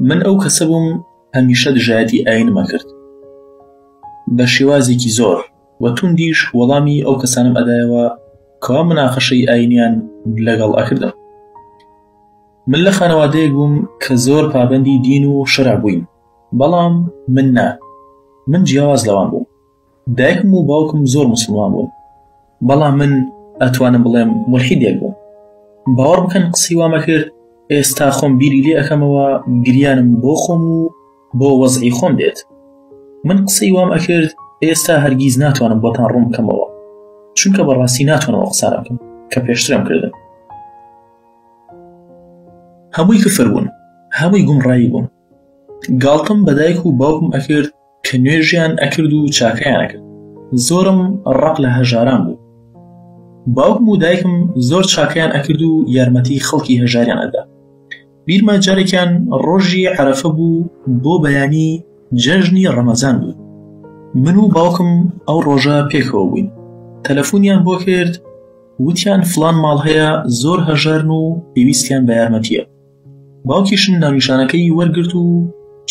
من ئەو کەسە بووم هەمیشە دژایەتی ئاینمە کرد بە شێوازێکی زۆر و توندیش وەڵامی ئەو کەسانم ئەدایەوە کەوا مناقەشەی ئاینیان لەگەڵ ئەکردم. من لە خانەوادەیەک بووم کە زۆر پابەندی دین و شەرع بووین، بەڵام من نا، من جیاواز لەوان بووم. دایکم و باوکم زۆر موسڵمان بوون، بەڵام من ئەتوانم بڵێم مولحیدێک بووم. باوەڕ بکەن قسەی وامە کرد ئێستا خۆم بیری لێ ئەەکەمەوە گریانم بۆ خۆم و بۆ وەزعی خۆم دێت. من قسەی وام ئەکرد ئێستا هەرگیز ناتوانم بۆتان ڕوون بکەمەوە، چونکە بەڕاستی ناتوانم ئەو قسانە بکەم کە پێشترم کردن. هەمووی کفر بوون، هەمووی گومڕایی بوون. گاڵتم بە دایک و باوکم ئەکرد کە نوێژیان ئەکرد و چاکەیان ئەکرد. زۆرم ڕق لە هەژاران بوو. باوکم و دایکم زۆر چاکەیان ئەکرد و یارمەتی خەڵکی هەژاریان ئەدا. بیرمە جارێکیان ڕۆژی عەرەفە بوو، بۆ بەیانی جەژنی ڕەمەزان بوو. من و باوکم ئەو ڕۆژە پێکەوە بووین. تەلەفۆنیان بۆ کرد، وتیان فڵان ماڵ هەیە زۆر هەژارن و پێویستیان بە یارمەتیە. باوکیشم ناونیشانەکەی وەرگرت و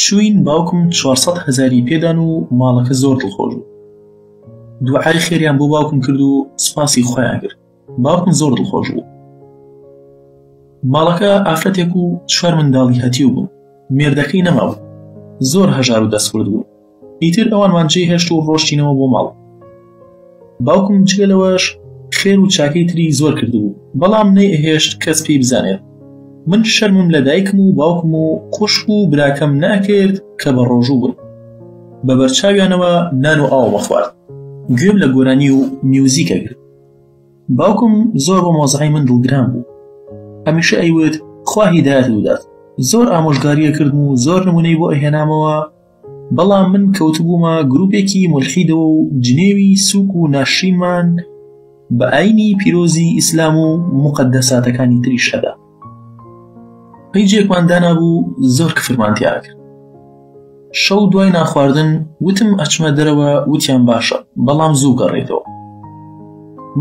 چووین. باوکم 400,000 پێدان و ماڵەکە زۆر دڵخۆش بوو. دوعای خێریان بۆ باوکم کرد و سپاسی خۆیان کرد. باوکم زۆر دڵخۆش بوو. ماڵەکە ئافرەتێک و 4 منداڵی هەتیو بوو. مێردەکەی نەماوە، زۆر هەژار و دەستکرد بوو. ئیتر ئەوانمان جێی هێشت و ڕۆشتینەوە بۆ ماڵ. باوکم جگە لەوەش خێر و چاکەی تری زۆر کردبوو، بەڵام نەیئەهێشت کەس پێی بزانێت. من شەرمم لە دایکم و باوکم و خوشک و براکەم ناکرد کە بە ڕۆژوو بوون. بە بەرچاویانەوە نان و ئاومە خوارد. گوێم لە گۆرانی و میوزیکە گرت. باوکم زۆر بۆ مۆزەعی من دڵگران بوو. هەمیشە ئەیوت خوا هیدایەت بدات. زۆر ئامۆژگاریە کردم و زۆر نمونەی بۆ ئەهێنامەوە، بەڵام من کەوتبوومە گروپێکی مولحیدەوە و جنێوی سووک و ناشرینمان بە ئاینی پیرۆزی ئیسلام و موقەدەساتەکانی تریش هەدا. پەیجێکمان دانابوو، زۆر کفرمان تیا کرد. شەو دوای ناخواردن وتم ئەچمە دەرەوە، وتیان باشە، بەڵام زوو گەڕێتەوە.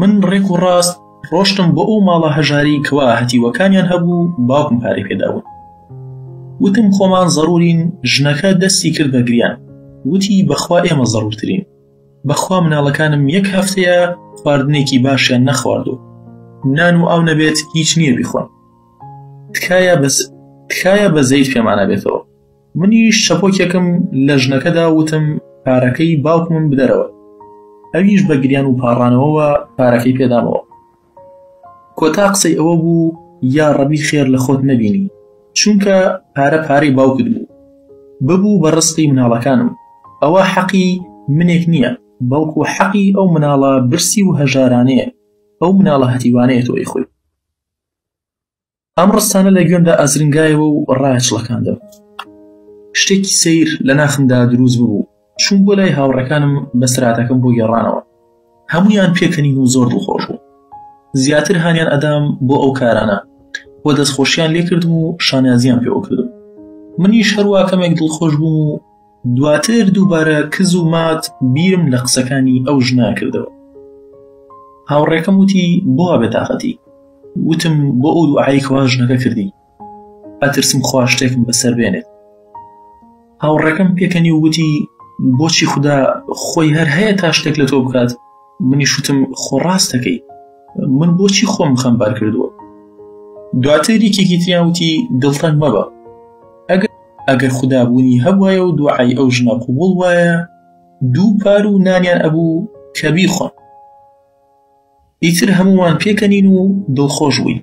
من ڕێک و ڕاست ڕۆشتم بۆ ئەو ماڵە هەژاری کەوا هەتیوەکانیان هەبوو. باوکم پارەی پێدابوون. وتم خۆمان زەڕورین. ژنەکە دەستی کرد بە گریان، وتی بەخوا ئێمە زەڕورترین. بەخوا مناڵەکانم 1 هەفتەیە خواردنێکی باشیان نەخواردو، نان و ئاو نەبێت هیچ نییە بیخۆن. تکایە بە زەید پێمانە بێتەوە. منیش شەپۆکێکم لە ژنەکەدا وتم پارەکەی باوکمم بدەرەوە. ئەویش بە گریان و پاڕانەوەوە پارەکەی پێدامەوە. کۆتا قسەی ئەوە بوو یا ڕەبی خێر لە خۆت نەبینی، چونکە پارەی باوکت بوو. ببوو بە ڕستەی مناڵەکانم. ئەوە حەقی منێک نییە، بەڵکو حەقی ئەو مناڵە برسی و هەژارانەیە، ئەو مناڵە هەتیوانەیە تۆی خۆی. ئەم ڕستانە لە گوێمدا ئەزرنگایەوە و ڕایەچڵەکاندم. شتێکی سەیر لە ناخمدا دروست ببوو، چوون بۆ لای هاوڕەکانم بە سراتەکەم بۆ گێڕانەوە. هەموویان پێکەنین و زۆر دڵخۆش بوو. زیاتر هانیان ئەدام بۆ ئەو کارانە، بۆ دەستخۆشیان لێ کردم و شانازیان پێوە کردم. منیش هەروە کەمێک دڵخۆش بووم و دواتر دووبارە کز و مات بیرم لە قسەکانی ئەو ژنا کردەوە. هاوڕێکەم وتی بۆ بێتاقەتی. وتم بۆ ئەو دوعای کەوا ژنەکە کردی، ئەترسم خوا شتێکم بەسەر بێنێت. هاوڕێکەم پێکەنی و وتی بۆچی خوددا خۆی هەر هەیە تا شتێک لە تۆ بکات. منیش وتم خۆ ڕاستەکەی، من بۆچی خۆم خەمبار کردووە. دواتر یەکێکی تریان وتی دڵتەنگ مەبە، ئەگەر خوددا بوونی هەبوایە و دوعای ئەو ژنە قبوڵ وایە، 2 پار و نانیان ئەبوو کە بیخۆن. ئیتر هەمووان پێکەنین و دڵخۆش بووین.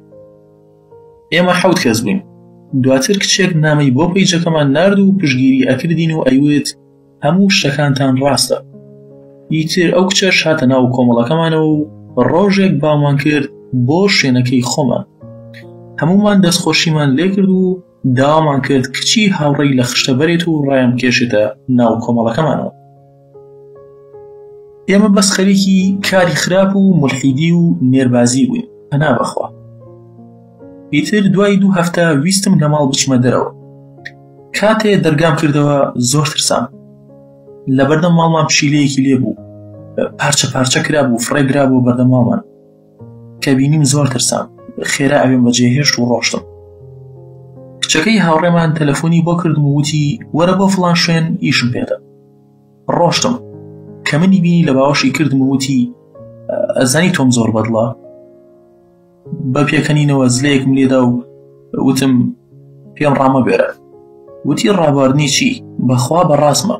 ئێمە 7 کەس بووین. دواتر کچێک نامەی بۆ پەیجەکەمان نارد و پشگیری ئەکردین و ئەیوت هەموو شتەکانتان ڕاستە. ئیتر ئەو کچەش هاتە ناو کۆمەڵەکەمانەوە و ڕۆژێک بامان کرد بۆ شوێنەکەی خۆمان. هەموومان دەستخۆشیمان لێ کرد و داوامان کرد کچی هاوڕێی لە خشتە بەرێت و ڕایان کێشێتە ناو کۆمەڵەکەمانەوە. ئێمە بەس خەریکی کاری خراپ و مولحیدی و نێربازی بووین، پەنا بەخوا. ئیتر دوای 2 هەفتە ویستم لە ماڵ بچمە دەرەوە. کاتێ دەرگام کردەوە زۆر ترسام. لە بەردەم ماڵمان پشیلەیەکی لێ بوو، پارچە کرا بوو، فڕێگرا بوو بەردەم ماڵمان. کە بینیم زۆر ترسام. خێرا ئەوێن بەجێهێشت و ڕۆشتم. کچەکەی هاوڕێمان تەلەفۆنی بۆ کردم و وتی وەرە بۆ فڵان شوێن ئیشم پێدە. ڕۆشتم کە منی بینی لە باوەشی کردم و وتی ئەزانی تۆم زۆر بەدڵە. بە پێکەنینەوە زلەیەکم لێدا و وتم پێم ڕامەبێرە. وتی ڕابواردنی چی؟ بەخوا بەڕاستمە،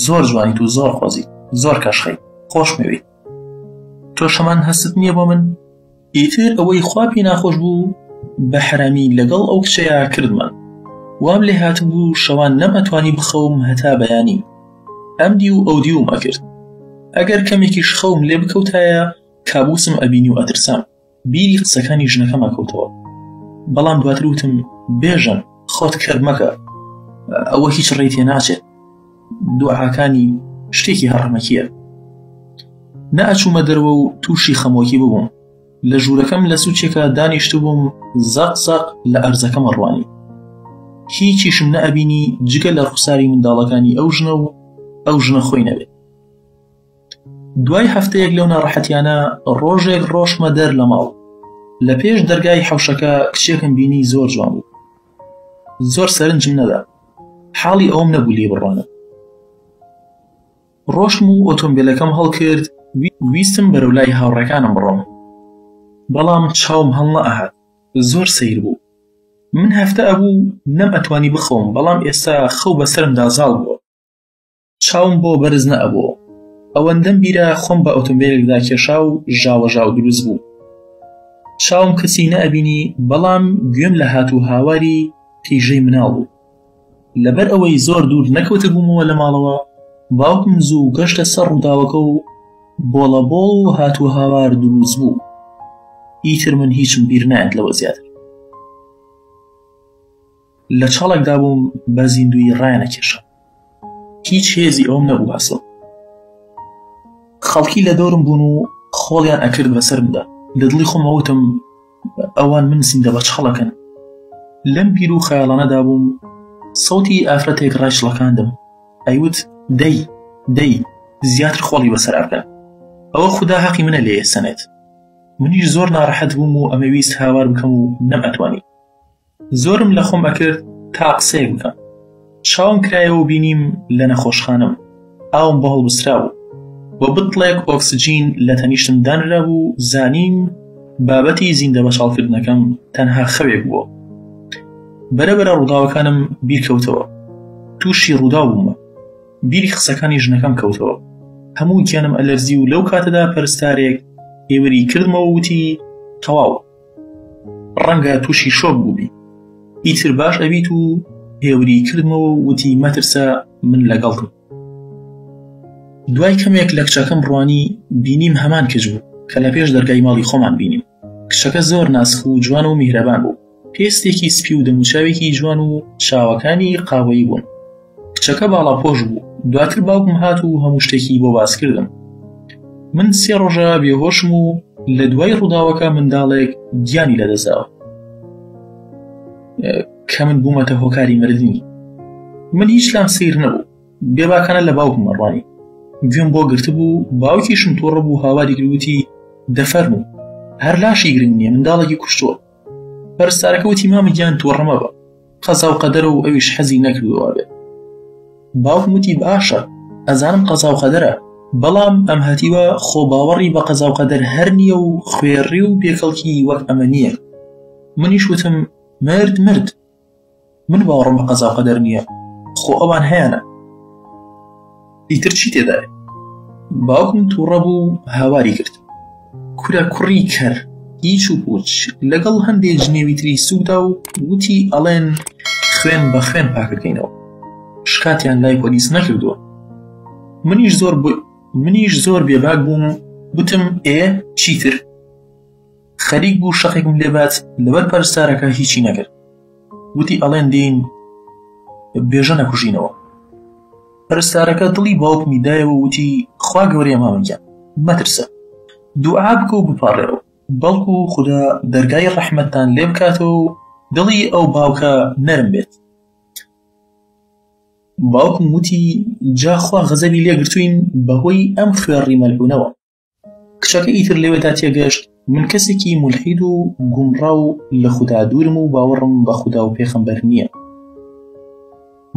زۆر جوانیت و زۆر خۆزی، زۆر کەشخەی، خۆشمەوێت. تۆ شەمان هەستت نییە بۆ من؟ ئیتر ئەوەی خوا پێی ناخۆش بوو بە حرامی لەگەڵ ئەو کچەیە کردمان. وام لێ هاتبوو شەوان نەمەتوانی بخەوم هەتا بەیانی. ئەم دی و ئەو دیومە کرد. ئەگەر کەمێکیش خەوم لێ بکەوتایە کابوسم ئەبینی و ئەترسام. بیری قسەکانی ژنەکەم ئەکەوتەوە. بەڵام دواتر وتم بێژن خۆت کەر مەکە، ئەوە هیچ ڕێی تێ ناچێت. دوعاکانی شتێکی هەڕەمەکیە. نەئەچوومە دەرەوە و تووشی خەمۆکی ببووم. لە ژوورەکەم لە سوچێکە دانیشتبووم زەق زەق لە ئەرزەکەم ڕوانی. هیچیشم نەئەبینی جگە لە ڕوخساری منداڵەکانی ئەو ژنە و ئەو ژنە خۆی نەبێت. دوای هەفتەیەک لەو ناڕەحەتیانە ڕۆژێک ڕۆشمە دەر لە ماڵ. لە پێش دەرگای حەوشەکە کچێکم بینی زۆر جوان بوو. زۆر سەرنجم نەدا. حاڵی ئەوم نەبوو لێ بڕوانم. ڕۆشتم و ئۆتۆمبیلەکەم هەڵکرد ویستم بەرەولای هاوڕێکانم بڕۆم. بەڵام چاوم هەڵ نەئەهات. زۆر سەیر بوو. من هەفتە ئەبوو نەم ئەتوانی بخۆم، بەڵام ئێستا خەو بەسرمدا زاڵ بووە. چاوم بۆ بەرز نەئەبووە. ئەوەندەم بیرە خۆم بە ئۆتۆمبیلێکدا کێشا و ژاوەژاو دروست بوو. چاوم کەسی نەئەبینی، بەڵام گوێم لە هاتوو هاواری تیژەی مناڵ بوو. لەبەر ئەوەی زۆر دوور نەکەوتە بوومەوە لە ماڵەوە، باوکم زوو گەشتە سەر ڕووداوەکە و بۆڵەبۆڵ و هاتوو هاوار دروست بوو. ئیتر من هیچم بیر نایەت لەوە زیاتر. لە چاڵێکدا بووم بە زیندوی ڕایەنەکێشە. هیچ هێزی ئەوم نەبوو ئەسڵ. خەڵکی لە دەورم بوون و خۆڵیان ئەکرد بەسەرمدا. لە دڵی خۆمەوە وتم ئەوان من زیندە بە چاڵەکەن. لەم بیر و خەیاڵانەدا بووم. سەوتی ئافرەتێک ڕایشڵەکاندم. ئەیوت دەی زیاتر خۆڵی بەسەر ئەکەن. ئەوە خوددا حەقی منە لێ سەنێت. منیش زۆر ناڕەحەت بووم و ئەمەویست هاوار بکەم و نەم ئەتوانی. زۆرم لە خۆم ئەکرد تا قسەیەک بکەم. چاوم کرایەوە بینیم لە نەخۆشخانەم. ئاوم بە هەڵبسترا بوو. بۆ بتڵێک ئۆکسجین لە تەنیشتم دانرا بوو. زانیم بابەتی زیندە بە چاڵکردنەکەم تەنها خەوێک بووە. بەرەبەرە ڕووداوەکانم بیر کەوتەوە. تووشی ڕوودا بوومە. بیری قسەکانی ژنەکەم کەوتەوە. هەموو گیانم ئەلەرزی و لەو کاتەدا پەرستارێک هێوری کردمەوە وتی تەواو، ڕەنگە تووشی شۆک بووبی. ئیتر باش ئەبیت و هێوری کردمەوە وتی مەترسە من لەگەڵتم. دوای کەمێک لە کچەکەم ڕوانی بینیم هەمان کەج بوو کە لە پێش دەرگای ماڵی خۆمان بینیم. کچەکە زۆر ناسخ و جوان و میهرەبان بوو. پێستێکی سپی و دەموچاوێکی جوان و چاوەکانی قاوەیی بوون. کچەکە باڵاپۆش بوو. دواتر باوکم هات و هەموو شتێکی بۆ باس کردم. من 3 ڕۆژە بێهۆشم و لە دوای ڕووداوەکە منداڵێک گیانی لەدەستداوە کە من بوومەتە هۆکاری مردنی. من هیچ لام سیر نەبوو. بێباکانە لە باوکم ڕوانی. گوێم بۆ گرتبوو. باوکیشم تۆڕە بوو هاواری گروتی دەفەرموو هەر لاشی گرنگ نییە، منداڵێکی کوشتووە. پەرستارەکە وتی مامە گیان تۆڕەمە بە قەزا و قەدەرە و ئەویش حەزی نەکردووە بێت. باوکم وتی باشە ئەزانم قەزا و قەدەرە، بەڵام ئەم هەتیوە خۆ باوەڕی بە قەزا و قەدەر هەر نییە و خوێڕی و بێکەڵکی وەک ئەمە نییە. منیش وتم مرد من باوەڕم بە قەزا و قەدەر نییە، خۆ ئەوان هەیەنە. ئیتر چی تێدایە؟ باوکم تووڕە بوو هاواری کرد. کورە کوڕی کەر هیچ و پوچ لەگەڵ هەندێک جنێوی تری سوودا و وتی ئەڵێن خوێن بە خوێن پاکەکەینەوە، شکاتیان لای پۆلیس نەکردووە. منیش زۆر بێباک بووم. وتم چیتر؟ خەریک بوو شەقێکم لێبات. لەبەر پەرستارەکە هیچی نەکرد. وتی ئەڵێن دێین بێژە نەکوژینەوە. پەرستارەکە دڵی باوکمی دایەوە وتی خوا گەورەیە مامەگیان مەترسە، دوعا بکە و بپاڕێەوە، بەڵکو خوددا دەرگای ڕەحمەتتان لێ بکاتەوە و دڵی ئەو باوکە نەرم بێت. باوکم وتی جاخوا غەزەبی لێگرتوین بەهۆی ئەم خوێڕی مەلعونەوە. کچەکە ئیتر لێوێدا تێگەشت من کەسێکی مولحید و گومڕا و لە خودا دوورم و باوەڕم بە خودا و پێغەمبەر نییە.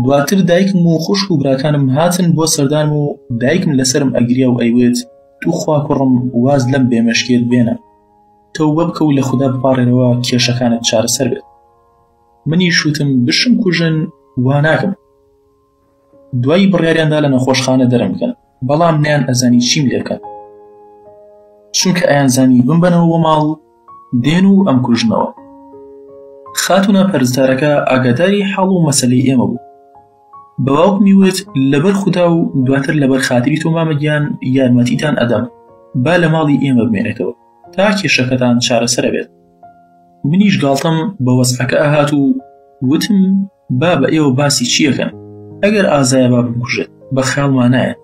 دواتر دایکم و خوشک و براکانم هاتن بۆ سەردانم و دایکم لەسرم ئەگریا و ئەیوێت تو خوا کوڕم واز لەم بێمەشکێت بێنە، تەوبە بکە و لە خودا بپاڕێنەوە کێشەکانت چارەسەر بێت. منیش وتم بشم کوژن وا ناکەم. دوایی بڕیاریاندا لە نەخۆشخانە دەرم بکەن، بەڵام نیان ئەزانی چیم لێ بکەن، چونکە ئەیانزانی بمبەنەوە بۆ ماڵ دێن و ئەم کوژنەوە. خاتونە پەرستارەکە ئاگاداری حاڵ و مەسەلەی ئێمە بوو. بە باوکمی وت لەبەر خودا و دواتر لەبەر خاتری تۆ مامەگیان یارمەتیتان ئەدەم، با لە ماڵی ئێمە بمێنێتەوە تا کێشەکەتان چارەسەرە بێت. منیش گاڵتەم بە وەزعەکە ئاهات و وتم با بە ئێوە باسی چیەکەن، ئەگەر ئازایە با بکوژێت بە خەیاڵمان نایە.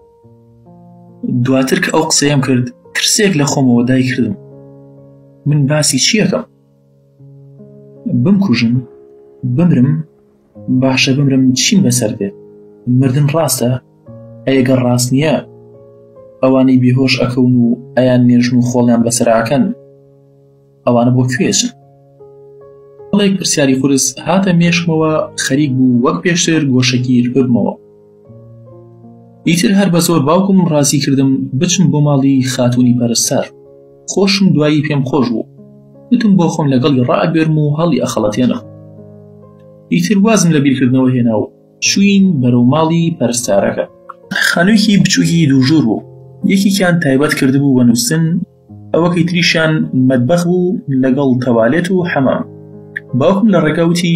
دواتر کە ئەو قسەیەم کرد ترسێک لە خۆمەوە دای کردم. من باسی چیەکەم؟ بمکوژن؟ بمرم؟ باشە بمرم چیم بەسەر بێت؟ مردن ڕاستە؟ ئەگەر ڕاست نییە ئەوانەی بێهۆش ئەکەون و ئەیان نێژن و خۆڵیان بەسەراکەن ئەوانە بۆ کوێچن؟ بەڵێک پرسیاری قورس هاتە مێشکمەوە خەریک بوو وەک پێشتر گۆشەگیر ببمەوە. ئیتر هەر بە زۆر باوکم ڕازی کردم بچم بۆ ماڵی خاتونی پەرستار. خۆشم دوایی پێم خۆش بوو، وتم بۆ خۆم لەگەڵی ڕائەگەرم و هەڵی ئەخەڵەتێنە. ئیتر وازم لە بیرکردنەوە هێنا و چووین بەرەو ماڵی پەرستارەکە. خانوویەکی بچووکی دووژور بوو، یەکێکیان تایبەت کردبوو بە نووسن، ئەوەکەی تریشیان مەتبەخ بوو لەگەڵ تەوالێت و حەمام. باوکم لە ڕێگا وتی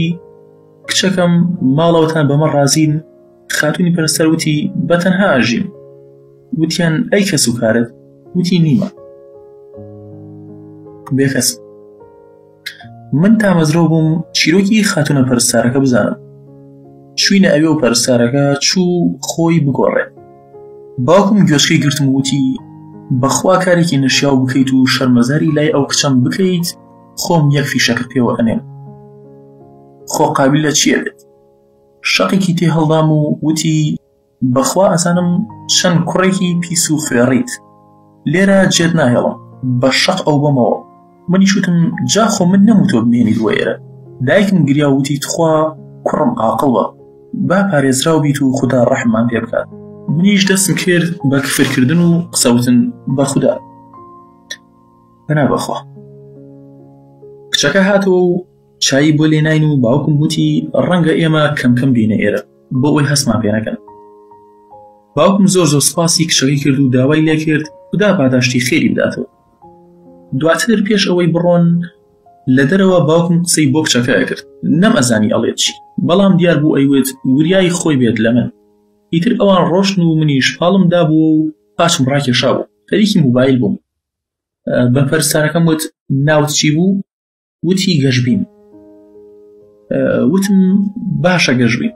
کچەکەم ماڵەوەتان بەمە ڕازین؟ خاتونی پەرستار وتی بەتەنها ئاژیم. وتیان ئەی کەس و کارت؟ وتی نیمە. بێکەس. من تامەزرەوە بووم چیرۆکی خاتونە پەرستارەکە بزانم. چووینە ئەوێ و پەرستارەکە چوو خۆی بگۆڕێت. باوکم گوێچکەی گرتم وتی بەخوا کارێکی نەشیاو بکەیت و شەرمەزاری لای ئەو کچەم بکەیت خۆم یەک فیشەکە پێوە ئەنێم. خۆ قابل لە چیە بێت؟ شەقێکی تێ هەڵدام و وتی بەخوا ئەزانم چەند کوڕێکی پیس و فێڕیت، لێرە جێت ناهێڵم بە شەق ئەو بەمەوە. منیش وتم جا خۆ من نەموتۆ بمێنیت وەیرە. دایکم گریا وتی تخوا کوڕم عاقڵە، با پارێزراو بیت و خوددا ڕەحممان پێ بکات. منیش دەستم کرد بە کفرکردن و قسەوتن بە خوددا. بەنا بەخوا. کچەکە هاتەوە و چایی بۆ لێ ناین و باوکم وتی ڕەنگە ئێمە کەم بینە ئێرە بۆ ئەوەی هەستمان پێ نەکەن. باوکم زۆر سوپاسی کچەکەی کرد و داوای لێ کرد خوددا پاداشتی خێری بداتەوە. دواتر پێش ئەوەی بڕۆن لە دەرەوە باوکم قسەی بۆ کچەکە کرد. نەم ئەزانی ئەڵێت چی، بەڵام دیار بوو ئەیوێت وریای خۆی بێت لە من. ئیتر ئەوان ڕۆشن و منیش پاڵم دابووە و پاچم ڕاکێشا بوو. خەریکی موبایل بووم. بە پەرستارەکەم وت ناوت چی بوو؟ وتی گەشبین. وتم باشە گەشبین،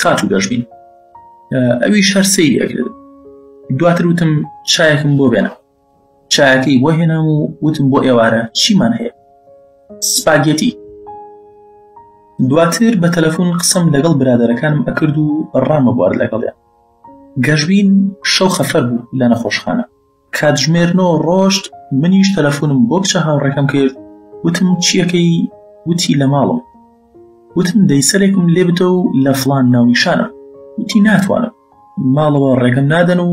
خات و گەشبین. ئەویش هەر سەیری ئەکرد. دواتر وتم چایەکم بۆ بێنە. چایەکەی بۆ هێنام و وتم بۆ ئێوارە چیمان هەیە؟ سپاگێتی. دواتر بە تەلەفۆن قسەم لەگەڵ برادەرەکانم ئەکرد و ڕامە بوار لەگەڵیان. گەشبین شەو خەفەر بوو لە نەخۆشخانە. کاتژمێرنەوە ڕۆشت، منیش تەلەفۆنم بۆ کچە هاوڕێکەم کرد. وتم چیەکەی؟ وتی لە ماڵم. وتم دەیسەرێکم لێ بتە و لە فڵان ناونیشانە. وتی ناتوانم، ماڵەوە ڕێگەم نادەن و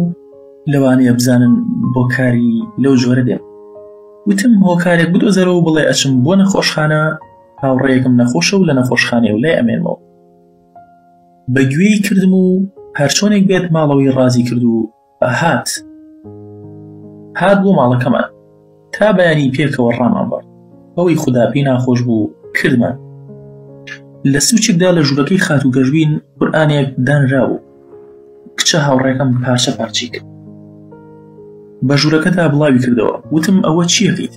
لەوانەیە بزانن بۆ کاری لەو جۆرە دێم. وتم هۆکارێک بدۆزەرەوە و بڵێ ئەچم بۆ نەخۆشخانە، هاوڕێیەکم نەخۆشە و لە نەخۆشخانەیە و لای ئەمێنمەوە. بەگوێی کردم و هەرچۆنێک بێت ماڵەوەی ڕازی کرد و هات بۆ ماڵەکەمان تا بەیانی پێکەوە ڕامان بڕ. ئەوەی خودا پێی ناخۆش بوو کردمان. لە سوچێکدا لە ژوورەکەی خات و گەشبین قورئانێک دانراوە. کچە هاوڕێکەم پارچە پارچی کرد. بە ژوورەکەدا بڵاوی کردەوە. وتم ئەوە چیەکەیت؟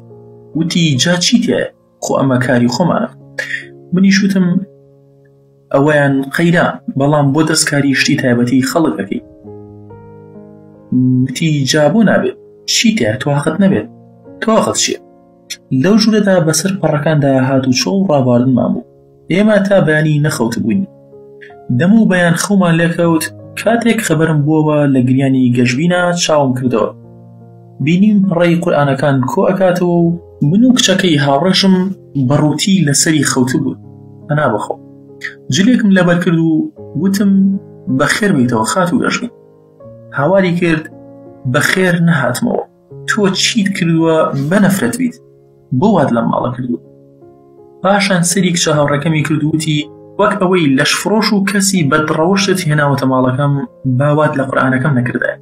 وتی جا چیتێ؟ خۆ ئەمە کاری خۆمانە. منیش وتم ئەوەیان قەیرا، بەڵام بۆ دەستکاری شتی تایبەتی خەڵک دەکەی. وتی جا بۆ نابێت چیتێ؟ تواقەت نەبێت. تواقەت چییە؟ لەو ژوورەدا بەسەر پەڕەکاندا هات و چۆڵ ڕابواردنمان بوو. ئێمە تا بەیانی نەخەوت بووین. دەم و بەیان خەومان لێکەوت. کاتێک خەبەرم بووەوە لە گریانی گەشبینە چاوم کردەوە. بینیم ڕێی قورئانەکان کۆ ئەکاتەوە و من و کچەکەی هاوڕێشم بەڕووتی لەسەری خەوتبوو ئەنا بەخۆ جلێکم لەبەر کرد و وتم بەخێر بیتەوە خات و گەشتین. هاواری کرد بەخێر نەهاتمەوە، تۆ چیت کردووە بەنەفرەت بیت بۆ وات لەم ماڵە کردووە. پاشان سەری کچە هاوڕەکەمی کرد و وتی وەک ئەوەی لەشفرۆش و کەسی بەدڕەوەشت هێناوەتە ماڵەکەم باوات لە قورئانەکەم نەکردایە.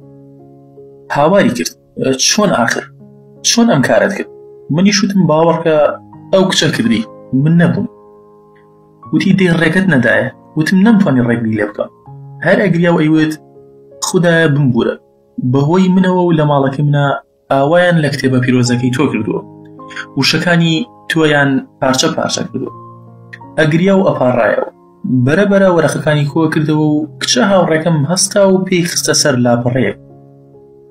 هاواری کرد چۆن ئاخر چۆن ئەم کارت کرد؟ منیش وتم باوەڕکە ئەو کچە کردی من نەبووم. وتی دێ ڕێگەت نەدایە. وتم نەمتوانی ڕێگری لێ بکەم، هەر ئەگریا و ئەیوت خودایە بمبورە بەهۆی منەوە و لە ماڵەکەی منە ئاوایان لە کتێبە پیرۆزەکەی تۆ کردووە، وشەکانی تۆیان پارچە پارچە کردووە. ئەگریا و ئەپاڕایەوە بەرەبەرە وەرەقەکانی کۆ کردەوە و کچە هاوڕێکەم هەستا و پێی خستە سەر لاپەڕەیەک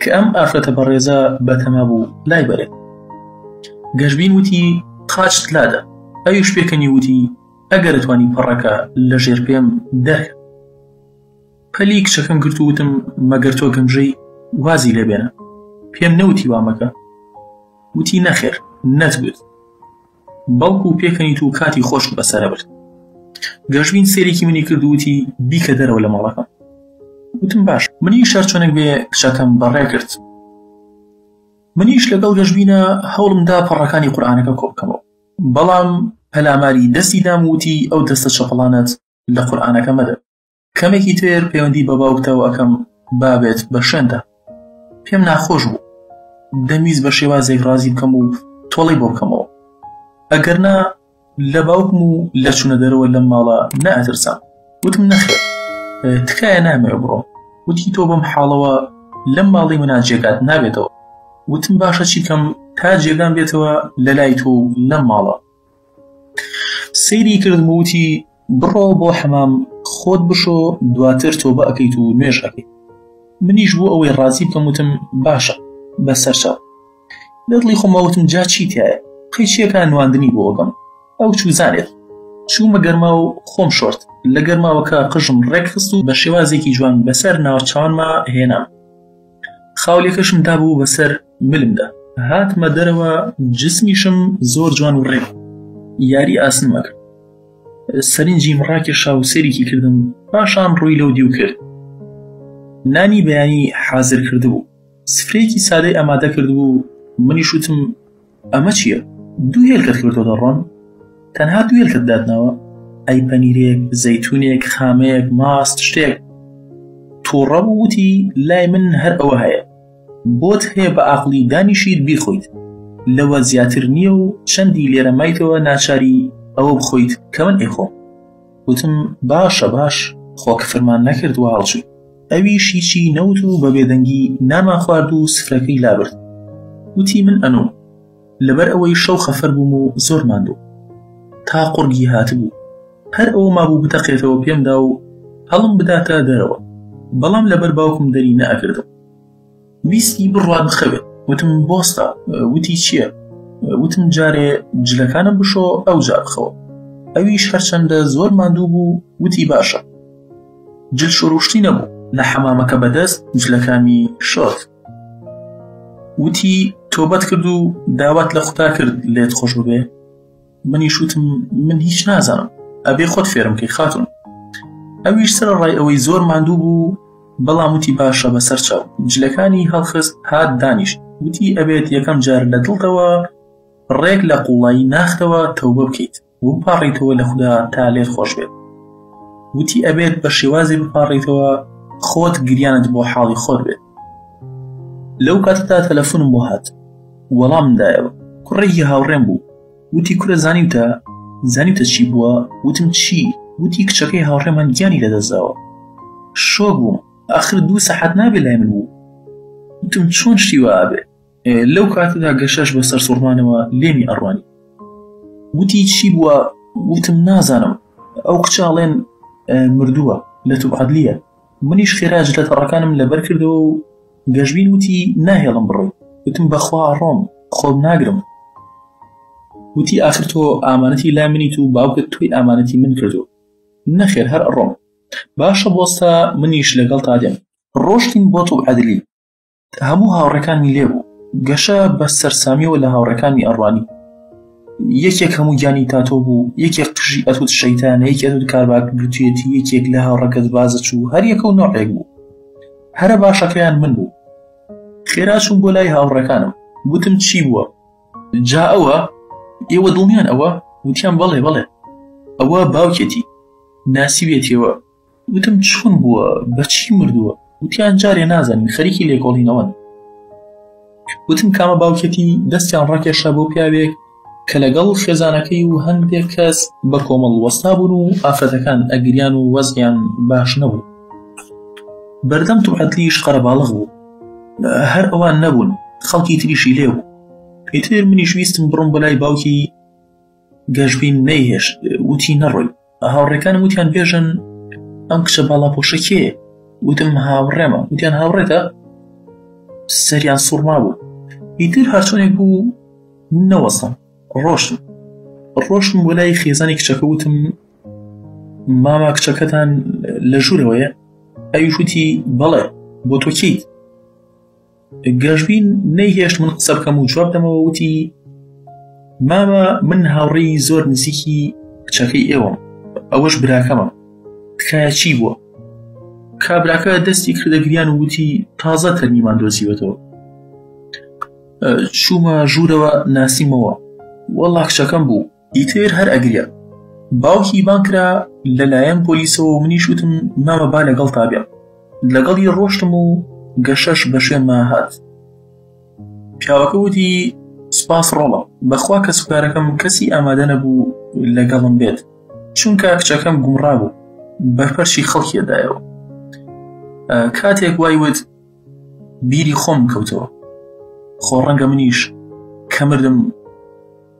کە ئەم ئافرەتە بەڕێزە بەتەما بوو لای بەرێ. گەشبین وتی قاچت لادە، ئەویش پێکەنی وتی ئەگەر توانی پەڕەکە لە ژێر پێم دەرکە. پەلی کچەکەم گرت و وتم مەگەر تۆ گەمژەی وازی لێبێنە، پێم نەوتی وامەکە. وتی نەخێر نەتگوت، بەڵکو پێکەنیت و کاتی خۆشت بەسەرە برد. گەشبین سێرێکی منی کرد و وتی بیکە دەرەوە لە ماڵەکەم. وتم باش. منیش هەر چۆنێک بێ کچەکەم بەڕێ کرد. منیش لەگەڵ گەشبینە هەوڵمدا پەڕەکانی قورئانەکە کۆ بکەمەوە، بەڵام پەلاماری دەستی دام وتی ئەو دەستە چەپەڵانت لە قورئانەکە مەدە، کەمێکی تر پەیوەندی بە باوکتەوە ئەەکەم بابێت بە شوێندا. پێم ناخۆش بوو، دەمویست بە شێوازێک ڕازی بکەم و تۆڵی بۆ بکەمەوە، ئەگەرنا لە باوکم و لە چوونە دەرەوە لەم ماڵە نەئەترسام. وتم نەخێر تکایە نامەوێ بڕۆ. وتی تۆ بەم حاڵەوە لەم ماڵی منە جێگات نابێتەوە. وتم باشە چی کەم تا جێگام بێتەوە لە لای تۆ لەم ماڵە. سەیری کردم و وتی بڕۆ بۆ حەمام خۆت بشۆ دواتر تۆبە ئەەکەیت و نوێژ ئەەکەیت. منیش بۆ ئەوەی ڕازی بکەم وتم باشە بەسەرچاو. لە دڵی خۆمەوە وتم جا چی تایە قەیچیەکان نواندنی بۆ وەگەم. ئەو چوو زانێت چوومە گەرما و خۆم شۆرت. لە گەرماوەکە قژم ڕێک خست و بە شێوازێکی جوان بەسەر ناوچاوانما هێنام. خاولێکەشم دابوو بەسەر ملمدا. هاتمە دەرەوە جسمیشم زۆر جوان و ڕێک یاری ئاسن مەکرد. سەرنجیم ڕاکێشا و سەیرێکی کردم. پاشان ڕووی لەو دیو کرد. نانی بەیانی حازر کردبوو، سفرەیەکی سادەی ئامادە کردبوو. منیش وتم ئەمە چییە؟ دوو هێلکەت کردەوە دەڕۆن؟ تەنها دوو هێلکەت دادنەوە؟ ئەی پەنیرێک زەیتونێک خامەیەک ماست شتێک. تووڕە بوو وتی لای من هەر ئەوە هەیە، بۆت هەیە بە ئاقلی دانیشیت بیخۆیت، لەوە زیاتر نییە و چەندی لێرە مایتەوە ناچاری ئەوە بخۆیت کە من ئەیخۆم. وتم باشە باش. خۆکە فەرمان نەکرد و هەڵچووی. ئەویش هیچی نەوت و بە بێدەنگی نانمان خوارد و سفرەکەی لابرد. وتی من ئەنوم لەبەر ئەوەی شەو خەفەر بووم و زۆر ماندوو، تا قورگی هاتبوو. هەر ئەوە مابوو بتەقێتەوە پێمدا و هەڵم بداتە دەرەوە، بەڵام لەبەر باوکم دەری نەئەکردم. ویستی بڕوات بخەوێت. وتم بۆستە. وتی چییە؟ وتم جارێ جلەکانم بشۆ ئەو جا بخەوە. ئەویش هەرچەندە زۆر ماندوو بوو وتی باشە. جل شۆڕوشتی نەبوو، لە حەمامەکە بەدەست جلەکانی شۆت. وتی تۆبەت کرد و داوات لە خودا کرد لێت خۆش ببێ. منیش وتم من هیچ نازانم، ئەبێ خۆت فێرم کەی خاتون. ئەویش سەرڕای ئەوەی زۆر ماندوو بوو، بەڵام وتی باشە بەسەر چاو. جلەکانی هەڵخست هات دانیشت. وتی ئەبێت یەکەم جار لە دڵتەوە ڕێک لە قوڵایی ناختەوە تەوبە بکەیت و بپاڕیتەوە لە خودا تا لێت خۆش بێت. وتی ئەبێت بە شێوازی بپاڕیتەوە خۆت گریانت بۆ حاڵی خۆت بێت. لەو کاتەدا تەلەفۆنم بۆ هات، وەڵام دایەوە. کوڕێکی هاوڕێم بوو. وتی کورە زانیوتە چی بووە؟ وتم چی؟ وتی کچەکەی هاوڕێمان گیانی لەدەستداوە. شۆک بووم، ئاخر 2 سەعات نابێ لای من بوو. وتم چۆن شتی وە ئابێ؟ لەو کاتەدا گەشەش بەسەر سوڕمانەوە لێمی ئەڕوانی. وتی چی بووە؟ وتم نازانم، ئەو کچاڵێن مردووە لە تووبعەدلیە. منیش خێراج لە تەڕەکانم لەبەر کردەوە و گەشبین وتی ناهێڵم بڕۆی. وتم بەخوا ڕۆم، خۆم ناگرم. وتی ئاخر تۆ ئامانەتی لای منیت و باوکت تۆی ئامانەتی من کردو. نەخێر هەر ئەڕۆم. باشە بۆستە منیش لەگەڵ تا دێم. ڕۆشتین بۆ تووبعەدلی. هەموو هاوڕێکانی لێبوو. گەشە بە سەرسامیەوە لە هاوڕێکانی ئەڕوانی. یەکێک هەموو گیانی تاتۆ بوو، یەکێک قژی ئەتوت شەیتانە، یەکێک ئەتوت کارباک گرتوێتی، یەکێک لە هاوڕەکەت بازە چوو، هەر یەکە و نۆعێک بوو. هەرە باشەکەیان من بوو. خێرا چووم بۆ لای هاوڕەکانم، گوتم چی بووە؟ جا ئەوە ئێوە دڵنیان ئەوە؟ وتیان بەڵێ بەڵێ، ئەوە باوکێتی ناسیوێتیەوە. وتم چۆن بووە؟ بەچی مردووە؟ وتیان جارێ نازانین، خەریکی لێکۆڵینەوەن. وتم کامە باوکێتی؟ دەستیان ڕاکێشا بۆ پیاوێک کە لەگەڵ خێزانەکەی و هەندێک کەس بە کۆمەڵ وەستا بوون و ئافرەتەکان ئەگریان و وەزعیان باش نەبوو. بەردەم توعەتلیش قەرەباڵغ بوو، هەر ئەوان نەبوون، خەڵکی تریشی لێ بوو. پێتر منیش ویستم بڕۆم بەلای باوکی گەشبین نەیهێشت، وتی نەڕۆی. هاوڕێکانم وتیان بێژن ئەم کچە باڵاپۆشە کێیە؟ وتم هاوڕێمە. وتیان هاوڕێتە؟ سەریان سوڕما بوو. ئیتر هەرچۆنێک بوو نەوەستم، ڕۆشتم بۆ لای خێزانی کچەکە، وتم ماما کچەکەتان لە ژوورەوەیە؟ ئەویش وتی بەڵێ، بۆ تۆ کەیت؟ گەشبین نەیهێشت من قسە بکەم و جواب دەمەوە، وتی ماما من هاوڕێی زۆر نزیکی کچەکەی ئێوەم، ئەوەش براکەمە. تکایە چی بووە؟ کابراکە دەستی کردە گریان و وتی تازە تەرمیمان دۆزیوەتەوە. چوومە ژوورەوە ناسیمەوە، وەڵڵا کچەکەم بوو. ئیتر هەر ئەگریا. باوکی بانکرا لەلایەن پۆلیسەوە و منیش وتم مامە با لەگەڵ تا بێم. لەگەڵی ڕۆشتم و گەشەش بە شوێنما هات. پیاوەکە وتی سپاس ڕۆڵە، بەخوا کە سوکارەکەم کەسی ئامادە نەبوو لەگەڵم بێت، چونکە کچەکەم گومڕا بوو، بەرپەرشی خەڵکیەدایەوە. کاتێک وای وت بیری خۆم کەوتەوە، خۆ ڕەنگە منیش کە مردم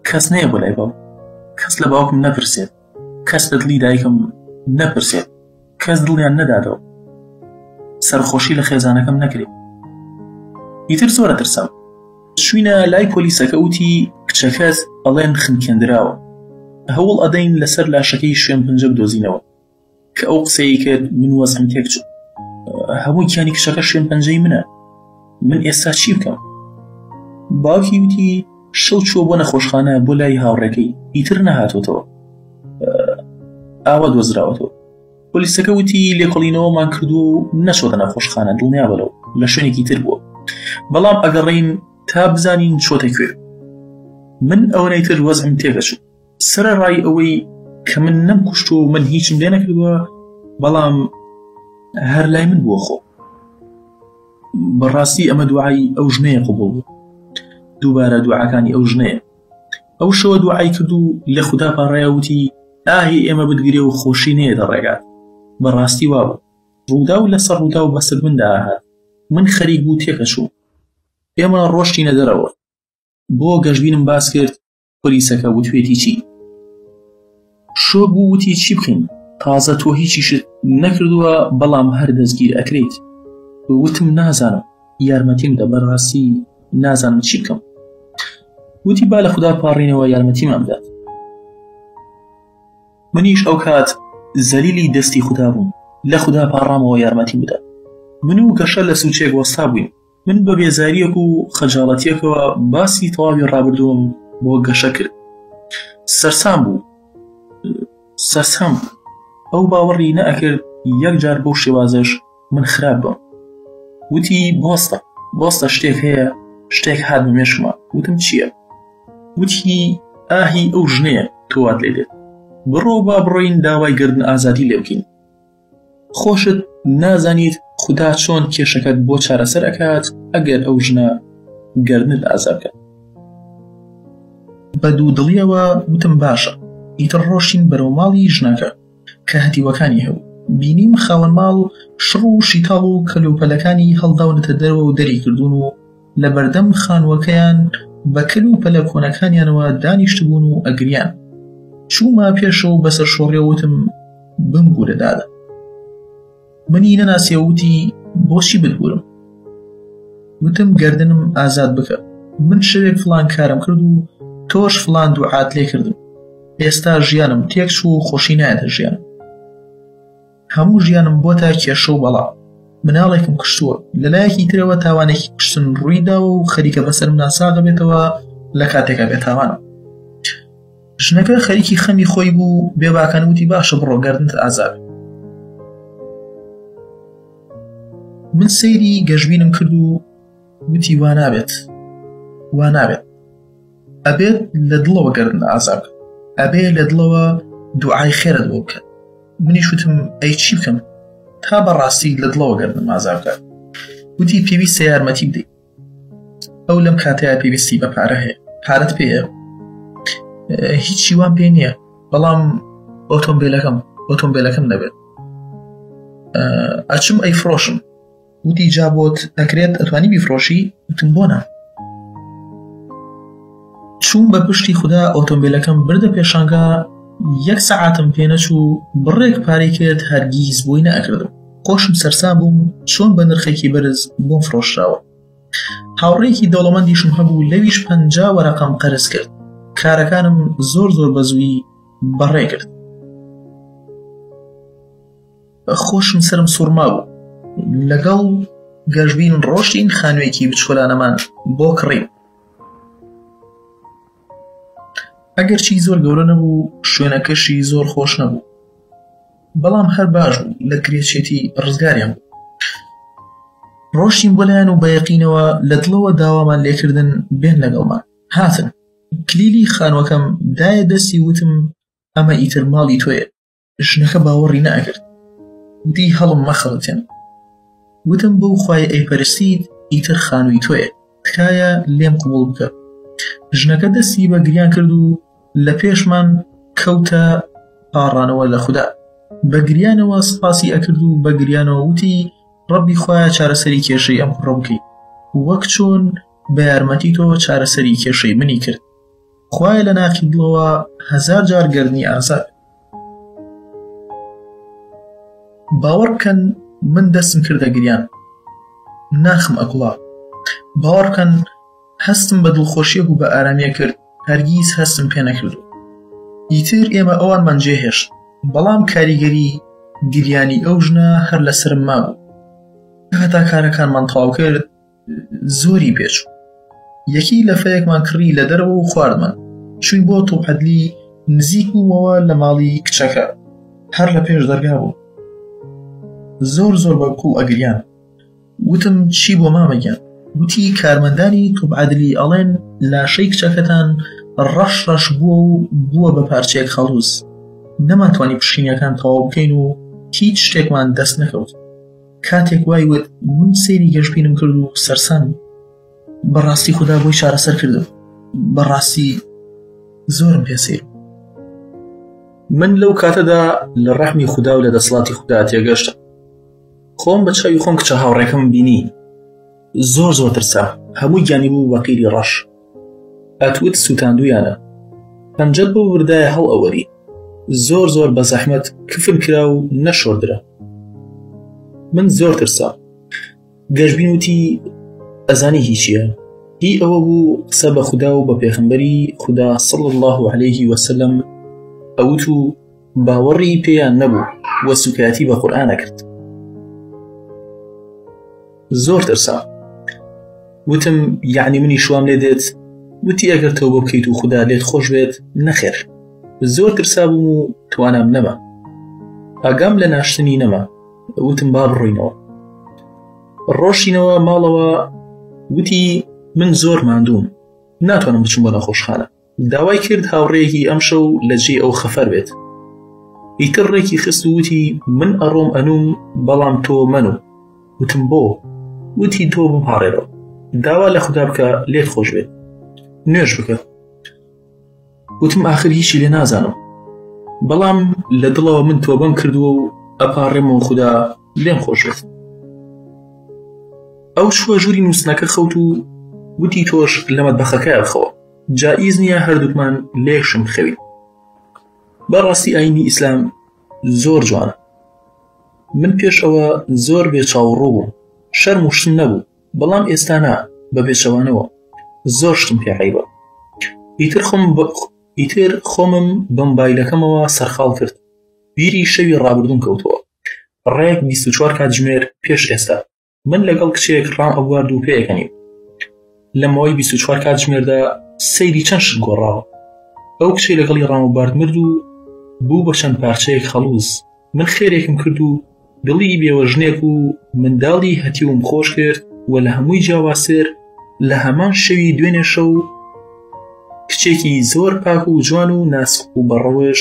کەس نەیە بۆ لای باوک، کەس لە باوکم نەپرسێت، کەس لە دڵی دایکم نەپرسێت، کەس دڵیان نەداتەوە، سەرخۆشی لە خێزانەکەم نەکرێت. ئیتر زۆرە ترسام. چووینە لای پۆلیسەکە، وتی کچەکەت ئەڵێن خنکێندراوە، هەوڵ ئەدەین لەسەر لاشەکەی شوێن پنجە بدۆزینەوە. کە ئەو قسەی کرد من وەزعم تێک چوو. هەموو گیانی کچەکە شوێن پەنجەی منە، من ئێستا چی بکەم؟ باوکی وتی شەو چووە بۆ نەخۆشخانە بۆ لای هاوڕێکەی، ئیتر نەهاتۆتەوە، ئاوا دۆزراوەتەوە. پۆلیسەکە وتی لێکۆڵینەوەمان کردو و نەچۆتە نەخۆشخانە، دڵنیا بەلەو لە شوێنێکی تر بووە، بەڵام ئەگەڕین تا بزانین چۆتە کوێ. من ئەوەی تر وەزعم تێگەچوو، سەرەڕای ئەوەی کە من نەمکوشت و من هیچم لێ نەکردووە، بەڵام هەر لای من بووە خۆ. بەڕاستی ئەمە دوعای ئەو ژنەیە قبوڵ بوو. دووبارە دوعاکانی ئەو ژنەیە. ئەو شەوە دوعای کرد و لە خودا پاڕێە، وتی ئاهی ئێمە بتگرێ و خۆشی نەیە دەڕێگات. بەڕاستی وا بوو. ڕوودا و لەسەر ڕوودا و بەسەر مندا هات. من خەریک بوو تێکەچوو. ئێمە ڕۆشتینە دەرەوە. بۆ گەشبینم باس کرد. پۆلیسەکە وتوێتی چی؟ شۆک بوو، وتی چی بکەین؟ تازە تۆ هیچیشت نەکردووە، بەڵام هەر دەستگیر ئەکرێت. وتم نازانم، یارمەتیم دە، بەڕاستی نازانم چی بکەم. وتی با لە خودا پاڕینەوە یارمەتیمان بدات. منیش ئەو کات زەلیلی دەستی خودا بووم، لە خودا پاڕامەوە یارمەتیم بدات. من و گەشە لە سوچێک وەستا بووین. من بە بێزاریەک و خەجاڵەتیەکەوە باسی تەواوی ڕابردووم بۆ گەشە کرد. سەرسام بوو. ئەو باوەڕی نەئەکرد یەکجار بەو شێوازەش من خراپ بم. وتی بۆستە شتێک هەیە، شتێک هات بمێشمە. وتم چییە؟ وتی ئاهی ئەو ژنەیە تۆوات لێ دێت، بڕۆ با بڕۆین داوای گردن ئازادی لێ بکەین. خۆشت نازانیت خودا چۆن کێشەکەت بۆ چارەسەر ئەکات ئەگەر ئەو ژنە گردنت ئازاد بکات. بە دوودڵیەوە وتم باشە. ئیتر ڕۆشتین بەرەو ماڵی ژنەکە کە هەتیوەکانی هەبوو. بینیم خاوەن ماڵ شڕ و شیتاڵ و کەلوپەلەکانی هەڵداونەتە دەرەوە و دەری کردوون و لە بەردەم خانووەکەیان بە کەلوپەلە کۆنەکانیانەوە دانیشتبوون و ئەگریان. چوومە پێشەوە بەسەر شۆڕێ، وتم بمگورە دادا. منی نەناسیە، وتی بۆچی بتگورم؟ وتم گردنم ئازاد بکە. من شەوێک فڵان کارم کرد و تۆش فڵان دوعات لێ کردم. ئێستا ژیانم تێک چوو و خۆشی نایەتە ژیانم. هەموو ژیانم بۆتە کێشە و بەڵا. مناڵێکم کشتووە، لەلایەکی ترەوە تاوانێکی کشتن ڕوویداوە و خەریکە بەسەرم ناساغە بێتەوە لە کاتێکە بێتاوانم. ژنەکە خەریکی خەمی خۆی بوو، بێباکەن وتی باشە بڕۆ گەردنت ئازابێ. من سەیری گەشببینم کرد و وتی وا نابێت ئەبێت لە دڵەوە گەردن ئازاب بکە، ئەبێ لە دڵەوە دوعای خێرت بۆ بکە. منیش وتم ئەی چی بکەم تا بەڕاستی لە دڵەوە گەردن ئازاب بکە. وتی پێویستە یارمەتی بدەیت. ئەو لەم کاتەیە پێویستی بە پارە هەیە. پارەت پێیە؟ هیچی وام پێ نییە، بەڵام ئۆتۆمبیلەکەم نەبێت. ئەچم ئەیفرۆشم. وتی جا بۆت ئەکرێت ئەتوانی بیفرۆشی؟ وتم بۆ نا. چوون بە پشتی خوددا ئۆتۆمبیلەکەم بردە پێشانگا. 1 سەعاتم پێ نەچوو بڕێک پارەی کرد هەرگیز بۆی نەئەکردم. خۆشم سەرسام بووم چۆن بە نرخێکی بەرز بۆم فرۆشراوە. هاوڕێکی دەوڵەمەندیشم هەبوو، لەویش 50 وەرەقەم قەرز کرد. کارەکانم زۆر بەزووی بەڕێ کرد. خۆشم سرم سوورما بوو. لەگەڵ گەشببین ڕۆشتین خانوویەکی بچکۆلانەمان بۆ کڕین. ئەگەرچی زۆر گەورە نەبوو، شوێنەکەشی زۆر خۆش نەبوو، بەڵام هەر باش بوو، لە کرێچێتی ڕزگاریان بوو. ڕۆشتین بۆ لایەن و بەیەقینەوە لە دڵەوە داوامان لێکردن بێن لەگەڵمان. هاتن کلیلی خانووەکەم دایە دەستی، وتم ئەمە ئیتر ماڵی تۆیە. ژنەکە باوەڕی نەئەکرد، وتی هەڵم مەخەڵەتێن. وتم بەو خوای ئەیپەرستیت ئیتر خانووی تۆیە، تکایە لێم قبوڵ بکە. ژنەکە دەستی بە گریان کرد و لە پێشمان کەوتە پاڕانەوە لە خوددا. بە گریانەوە سپاسی ئەکرد و بە گریانەوە وتی ڕەبی خوایە چارەسەری کێشەی ئەم کوڕە بکەیت، وەک چۆن بە یارمەتی تۆ چارەسەری کێشەی منی کرد. خوایە لە ناقی دڵەوە 1000 جار گەردنی ئازاد. باوەڕ بکەن من دەستم کردە گریان، ناخم ئەگوڵا. باوەڕ بکەن هەستم بە دڵخۆشیەک و بە ئارامیە کرد، هەرگیز هەستم پێ نەکردو. ئیتر ئێمە ئەوانمان جێهێشت، بەڵام کاریگەری گریانی ئەو ژنە هەر لەسرم مابوو. هەتا کارەکانمان تەواو کرد، زۆری پێچوو. یەکی لەفەیەکمان کڕی لە دەرەوە و خواردمان. چووین بۆ تۆپەدلی، نزیک بوومەوە لە ماڵی کچەکە، هەر لە پێش دەرگا بوو. زۆر بە کوڵ ئەگریان. وتم چی بۆ مامەگیان؟ وتی کارمەندانی تۆپعادلی ئەڵێن لاشەی کچەکەتان ڕەش بووە و بووە بە پارچەیەک خەڵوز. نەماتوانی پشینیەکان تەواو بکەین و هیچ شتێکمان دەست نەکەوت. کاتێک وای وت من سەیری گەشببینم کرد و سەرسان بەڕاستی خوددا بۆی چارەسەر کردم. بەڕاستی زۆرم پێسەیر. من لەو کاتەدا لە ڕەحمی خوددا و لە دەسەڵاتی خوددا تێگەشتم. خۆم بە چاوی خۆم کچە هاوڕێکەم بینی، زۆر ترسا. هەمووی گیانی بوو بە قیری ڕەش. ئەتوت سووتاندویانە. پەنجەت بۆ بردایە هەڵ ئەوەری. زۆر بە زەحمەت کفر کرا و نەشۆردرا. من زۆر ترسا. گەشببین وتی ئەزانی هیچیە؟ هی ئەوە بوو قسە بە خوددا و بە پێغەمبەری خوددا صلی الله عليه وسلم ئەوت و باوەڕی پێیان نەبوو وە سوکاتی بە قورئانە کرد. زۆر ترسا. وتم یعنی منی شوام لێ دێت؟ وتی ئەگەر تۆ بۆ بکەیت و خوددا لێت خۆش بێت نەخێر. زۆر ترسا بووم و توانام نەما. ئاگام لە ناشتنی نەما. وتم با بڕۆینەوە. ڕۆشتینەوە ماڵەوە. وتی من زۆر ماندووم، ناتوانم بچم بۆ نەخۆشخانە. داوای کرد هاوڕێیەکی ئەم شەو لە جێ ئەو خەفەر بێت. ئیتر ڕێکی خست و وتی من ئەڕۆم ئەنووم، بەڵام تۆ مەنوو. وتم بۆ؟ وتی تۆ بپاڕێرەوە، داوا لە خوددا بکە لێت خۆش بێت، نوێژ بکە. وتم ئاخر هیچی لێ نازانم، بەڵام لە دڵەوە من تۆبەم کردووە و ئەپاڕێمەوە خوددا لێم خۆش بێت. ئەو چووە ژووری نووسنەکە خەوت و وتی تۆش لە مەتبەخەکەیە بخەوە، جائیز نییە هەردووکمان لێکشم بخەوین. بەڕاستی ئاینی ئیسلام زۆر جوانە. من پێش ئەوە زۆر بێچاوڕوو بووم، شەرم و شتم نەبوو، بەڵام ئێستا نا، بە بێچەوانەوە زۆر شتم پێ عەیبە. ئیتر خۆمم بە مۆبایلەکەمەوە سەرخاڵ کرد. بیری شەوی ڕابردوون کەوتەوە. ڕێک 24 کاتژمێر پێش ئێستا من لەگەڵ کچێک ڕام ئەبوارد و پێیەکەنیم. لەمەوەی 24 کاتژمێردا سەیری چەند شت گۆڕاوە. ئەو کچەی لەگەڵی ڕامەبارد مرد و بوو بە چەند پارچەیەک خەڵوز. من خێرێکم کرد و دڵی بێوەژنێک و منداڵی هەتیوم خۆش کرد و لە هەمووی جیاواسر لە هەمان شەوی دوێنێ شەو کچێکی زۆر پاک و جوان و ناسک و بەڕەوەژ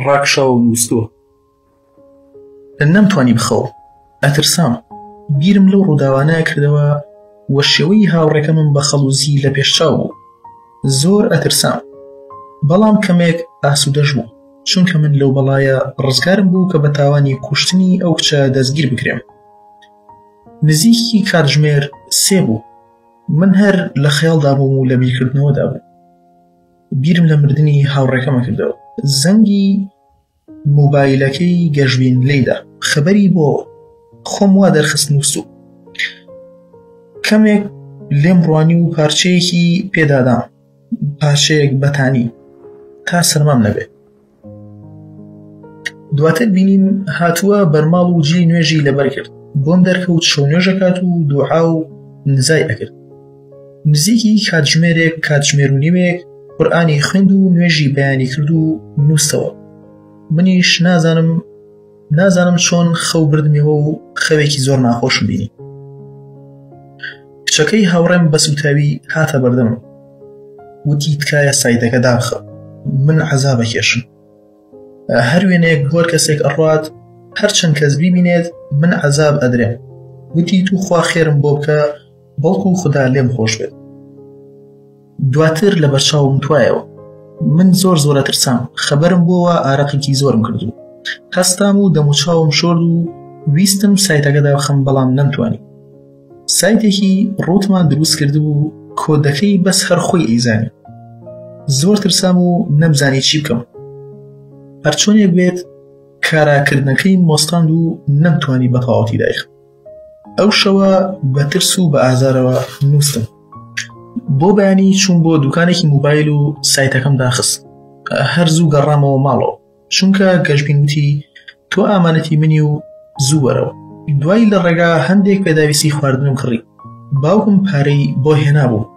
ڕاکشاوە و نووستووە. نەمتوانی بخەوم، ئەترسام. بیرم لەو ڕووداوانەیە کردەوە وە شێوەی هاوڕێکەمم بە خەڵوزی لە پێشچاو بوو. زۆر ئەترسام، بەڵام کەمێک ئاسوودەش بوو، چونکە من لەو بەڵایە ڕزگارم بوو کە بە تاوانی کوشتنی ئەو کچە دەستگیر بکرێم. نزیکی کاتژمێر 3 بوو. من هەر لە خەیاڵدا بووم و لە بیرکردنەوەدا بوو. بیرم لە مردنی هاوڕێکەمە کردەوە. زەنگی مۆبایلەکەی گەشبین لێیدا خەبەری بۆ خۆم وا دەرخست نووسوو. کەمێک لێم ڕوانی و پارچەیەکی پێدادام، پارچەیەک بەتانی تا سەرمام نەبێت. دواتر بینیم هاتووە بەرماڵ و جلی نوێژی لەبەر کرد. بۆم دەرکەوت شەو نوێژەکات و دوعا و نزای ئەکرد. نزیکی کاتژمێر و نیمێک قورئانی خوێند و نوێژی بەیانی کرد و نووستەوە. منیش نازانم چۆن خەو بردمەوە و خەوێکی زۆر ناخۆشم بینی. کچەکەی هاوڕێم بە سوتاوی هاتە بەردەمم، وتی تکایە سایتەکە دابخە، من عەزابە کێشم. هەر وێنەیەک بۆر کەسێک ئەڕوات هەرچەند کەس بیبینێت من عەزاب ئەدرێم. وتی تو خوا خێرم بۆ بکە بەڵکو خوددا لێم خۆش بێت. دواتر لە بەرچاوم توایەوە. من زۆر ئەترسام، خەبەرم بۆوە ئارەقێکی زۆرم کردو. هەستام و دەموچاوم شۆرد و ویستم سایتەکەدا بخەم، بەڵام نەمتوانی. سایتێکی ڕوتمان دروست کرد و کۆدەکەی بەس هەر خۆی ئەیزانی. زۆر ترسام و نەمزانی چی بکەم. هەرچۆنێک بێت کاراکردنەکەی مۆستاند و نەمتوانی بە تەواوەتی دایخم. ئەو شەوە بە ترس و بە ئازارەوە نووستم. بۆ بەیانی چوون بۆ دوکانێکی مۆبایل و سایتەکەم داخست. هەر زوو گەڕامەوە ماڵەوە، چونکە گەشبین وتی تۆ ئامانەتی منی و زوو وەرەوە. دوای لە ڕێگا هەندێک پێداویستی خواردنم کڕی. باوکم پارەی بۆ هێنابوو.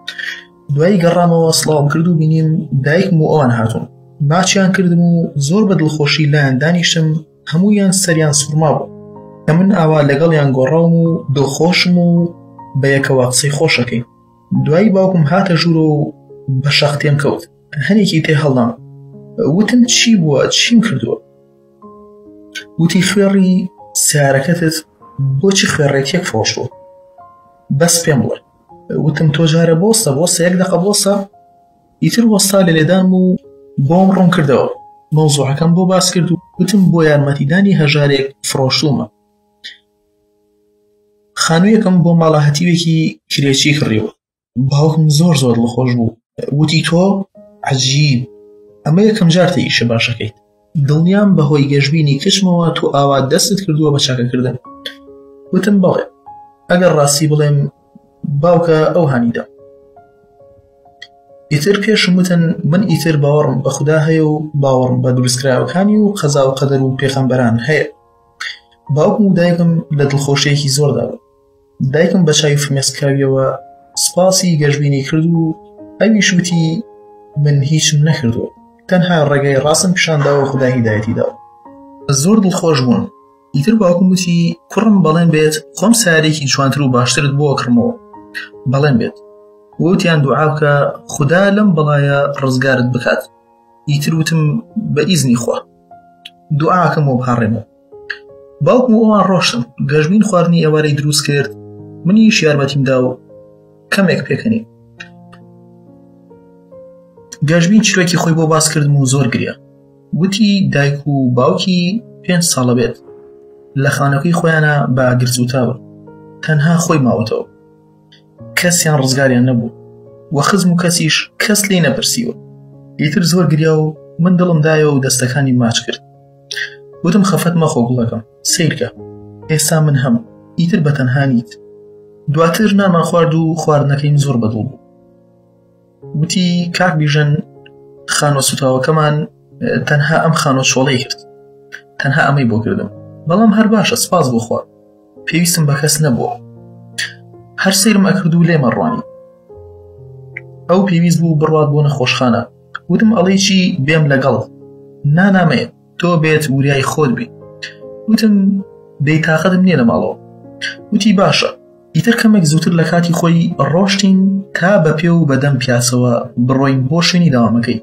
دوای گەڕامەوە سڵاوم کرد و بینیم دایکم و ئەوان هاتوون. ماچیان کردم و زۆر بە دڵخۆشی لایەن دانیشتم. هەموویان سەریان سوورما بوو کە من ئاوا لەگەڵیان گۆڕاوم و دڵخۆشم و بە یەکەوە قسەی خۆشەکەی. دوای باوکم هاتە ژوورە و بە شەختێم کەوت. هەنێکی تێ هەڵدام. وتم چی بووە، چیم کردووە؟ وتی خوێڕی سیارەکەتت بۆچی خوێڕێتیەک فڕۆشتووە؟ بەس پێم بڵێ. وتم تۆ جارە بۆستە 1 دقە بۆستە؟ ئیتر وەستا لە لێدانم و بۆم ڕوون کردەوە. مەوزوعەکەم بۆ باس کرد و وتم بۆ یارمەتیدانی هەژارێک فڕۆشتوومە. خانوویەکەم بۆ ماڵە هەتیوێکی کرێچی کڕیوە. باوکم زۆر دڵخۆش بوو. وتی تۆ عەجیب، ئەمە یەکەم جارتە ئیشە باشەکەیت. دڵنیام بەهۆی گەشبینی کچمەوە تۆ ئاوا دەستت کردووە بە چاکەکردن. وتم بەڵێ، ئەگەر ڕاستی بڵێم باوکە ئەو هانیدا. ئیتر پێشم وتن من ئیتر باوەڕم بە خودا هەیە و باوەڕم بە دروستکراوەکانی و قەزا و قەدەر و پێغەمبەران هەیە. باوکم و دایکم لە دڵخۆشیەکی زۆردا بوو. دایکم بە چاوی فرمێسکاویەوە سپاسی گەشبینی کرد و ئەویش وتی من هیچم نەکردووە، تەنها ڕێگەی ڕاستم پیشانداوە و خوددا هیدایەتی داوە. زۆر دڵخۆش بوون. ئیتر باوکم وتی کوڕم بەڵێن بێت خۆم سارێکی جوانتر و باشترت بۆ کڕمەوە. بەڵێن بێت. وتیان دوعا بکە خوددا لەم بەڵایە ڕزگارت بکات. ئیتر وتم بە ئیزنی خوا. دوعاکەم بۆ بهاڕێمەوە. باوکم و ئەوان ڕۆشتن. گەشبین خواردنی ئێوارەی دروست کرد. منیش یارمەتیمدا و کەمێک پێکەنی. گەشبین چیرۆکی خۆی بۆ باس کردم و زۆر گریا. وتی دایک و باوکی 5 ساڵە بێت. لە خانەکەی خۆیانە بە گرزوتاون. تەنها خۆی ماوەتەوە. کەسیان ڕزگاریان نەبوو. وە خزم و کەسیش کەس لێی نەپرسیوە. ئیتر زۆر گریا و من دڵم دایە و دەستەکانی ماچ کرد. وتم خەفەت مەخۆ گوڵەکەم، سیرکە. ئێستا من هەم. ئیتر بەتەنهانیت. دواتر نانمان خوارد و خواردنەکەیم زۆر بەدڵ بوو. وتی کاک بیژن خانۆ سوتاوەکەمان تەنها ئەم خانۆ چۆڵەی کرد. تەنها ئەمەی بۆ کردم. بەڵام هەر باشە، سپاس بۆ خوا. پێویستم بە کەس نەبووە. هەر سەیرم ئەکرد و لێمە ڕوانی. ئەو پێویست بوو بڕوات بۆ نەخۆشخانە. وتم ئەڵێ چی بێم لەگەڵ نانامەیە تۆ بێت وریای خۆت بی. وتم بێتاقەتم نییە لە ماڵەوە. وتی باشە. ئیتر کەمێک زووتر لە کاتی خۆی ڕۆشتین تا بە پێ و بەدەم پیاسەوە بڕۆین بۆ شوێنی داوامەکەی.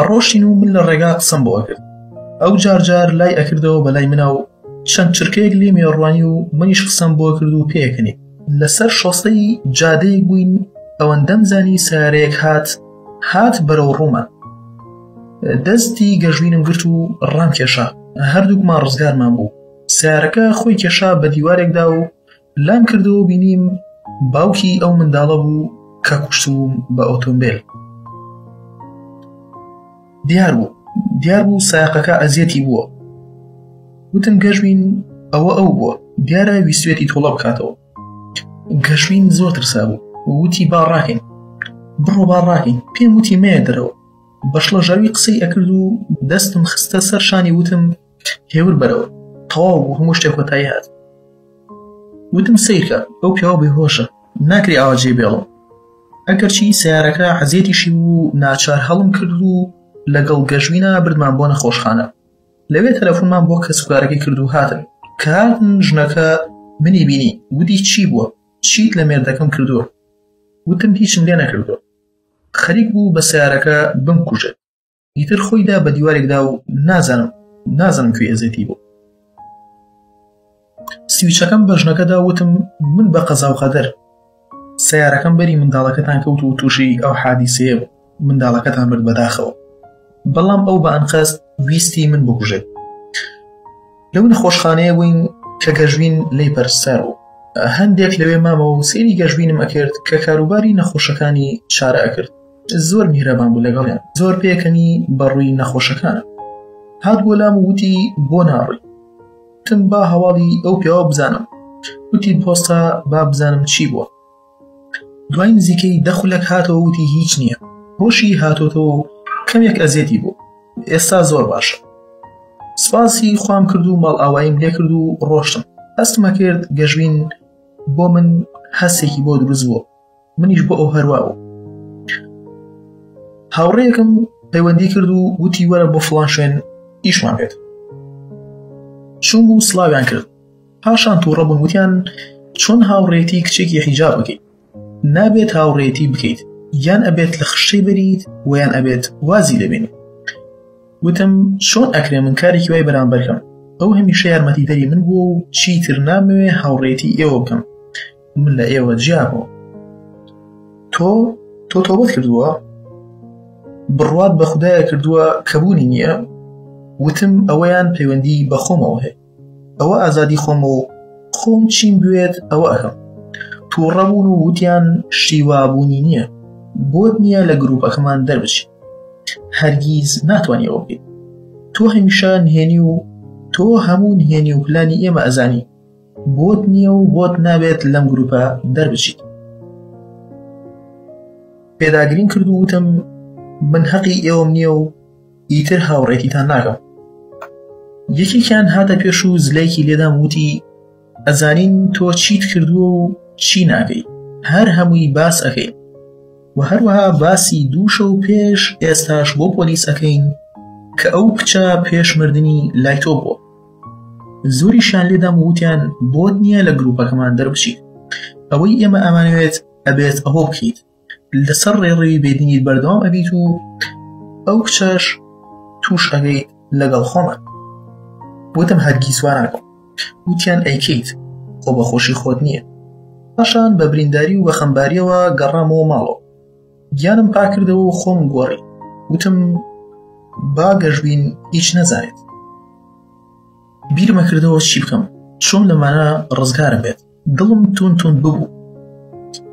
ڕۆشتین و من لە ڕێگا قسەم بۆ کرد. ئەو جارجار لای ئەکردەوە بەلای منە و چەند چرکەیەک لێ مێڕوانی و منیش قسەم بۆ کرد و پێیەکەنی. لەسەر شۆستەی جادەیەک بووین ئەوەندەم زانی سیارەیەک هات بەرەو ڕوومان. دەستی گەژوینم گرت و ڕام کێشا. هەردووکمان ڕزگارمان بوو. سیارەکە خۆی کێشا بە دیوارێکدا و لام کردەوە بینیم باوکی ئەو منداڵە بوو کە کوشتبووم بە ئۆتۆمبیل. دیار بوو سایقەکە ئەزیەتی بووە. وتم گەژوین ئەوە ئەو بووە دیارە ویستوێتی تۆڵە بکاتەوە. گەژوین زۆر ترسا بوو. وتی با ڕاکەین بڕۆ با ڕاکەین. پێم وتی مەیە دەرەوە. بەشڵەژاوی قسەی ئەکرد و دەستم خستە سەر شانی وتم هێور بەرەوە تەواو بوو هەموو شتێک کۆتایی هات. وتم سیرکە ئەو پیاوە بێهۆشە ناکری ئاوا جێبێڵەوە. ئەگەرچی سیارەکە حەزیەتیشی بوو ناچار هەڵم کرد و لەگەڵ گەژوینە بردمان بۆ نەخۆشخانە. لەوێ تەلەفۆنمان بۆ کەسوکارەکەی کرد و هاتن. کە هاتن ژنەکە منی بینی. وتی چی بووە؟ چیت لە مێردەکەم کردووە؟ وتم هیچم لێ نەکردووە. خەریک بوو بە سیارەکە بمکوژێت. ئیتر خۆیدا بە دیوارێکدا و نازانم کوێ ئەزێتی بوو. سویچەکەم بە ژنەکەدا وتم من بە قەزا و قەدەر سیارەکەم بەری منداڵەکەتان کەوت و تووشی ئەو حادیسەیە بوو. منداڵەکەتان برد بەداخەوە. بەڵام ئەو بە ئەنقەست ویستی من بکوژێت. لەو نەخۆشخانەیە بووین کە گەژوین لی پەرستار بوو. هەندێک لەوێ مامەوە و سێری گەژوینم ئەکرد کە کاروباری نەخۆشەکانی چارە ئەکرد. زۆر میهرەبان بوو لەگەڵیان. زۆر پێکەنی بەڕووی نەخۆشەکانە. هات بۆ لام و وتی بۆ ناڕۆی. وتم با هەواڵی ئەو پیاوە بزانم. وتی پۆستا با بزانم چی بووە. دوای نزیکەی دەخولەک هاتەوە وتی هیچ نییە. هۆشی هاتۆتەوە و کەمێک ئەزێتی بوو. ئێستا زۆر باشە. سپاسی خوام کرد و ماڵ ئاواییم لێ کرد و ڕۆشتم. هەستمە کرد گەژوین بۆ من هەستێکی بۆ دروست بووە. منیش بۆ ئەو هەروە بوو. هاوڕێیەکم پەیوەندی کرد و وتی وەرە بۆ فڵان شوێن ئیشمان بێت. چوون و سڵاویان کرد. پاشان تووڕە بوون وتیان چۆن هاوڕێتی کچێکی حیجاب بکەیت. نابێت هاوڕێتی بکەیت. یان ئەبێت لە خشەی بەریت و یان ئەبێت وازی لەبێنی. وتم چۆن ئەکرێ من کارێکی وای بەرامبەرکەم. ئەو هەمیشە یارمەتیدەری من بووە و چیتر نامەوێ هاوڕێتی ئێوە بکەم. من لە ئێوە جیابەوە. تۆ تۆبەت کردووە؟ بڕوات بە خودایە کردووە کەبوونی نییە؟ وتم ئەوەیان پەیوەندی بە خۆمەوە هەیە. ئەوە ئازادی خۆمە و خۆم چیم بوێت ئەوە ئەەکەم. تووڕەبوون و وتیان شیوابوونی نییە. بۆت نییە لە گروپەکەمان دەربچی. هەرگیز ناتوانێ ئەوە بکەیت. تۆ هەمیشە نهێنی و تۆ هەموو نهێنی و پلانی ئێمە ئەزانی. بۆت نییە و بۆت نابێت لەم گروپە دەربچیت. پێداگرین کرد و وتم من حەقی ئێوەم نییە و ئیتر هاوڕێتیتان ناکەم. یەکێکیان هاتە پێش و زلەیەکی لێدام وتی ئەزانین تۆ چیت کردووە و چی ناکەی. هەر هەمووی باس ئەەکەین و هەروەها باسی دووشە و پێش ئێستاش بۆ پۆلیس ئەەکەین کە ئەو کچە پێش مردنی لای تۆ بووە. زۆریشان لێدام و وتیان بۆت نییە لە گروپەکەمان دەربچیت. ئەوەی ئێمە ئەمانەوێت ئەبێت ئەوە بکەیت. لەسەر ڕێڕەوی بێدینیت بەردەوام ئەبیت و ئەو کچەش توش ئەگەیت لەگەڵ خۆمان. وتم هەرگیز وا ناکەم. وتیان ئەیکەیت خۆ بەخۆشی خۆت نییە. پاشان بە برینداری و بە خەمباریەوە گەڕامەوە ماڵەوە. گیانم پاکردەوە و خۆم گۆڕی. وتم با گەژوین هیچ نەزانێت. بیرمە کردەوە چی بکەم. چۆن لەمانە ڕزگارم بێت. دڵم تون ببوو.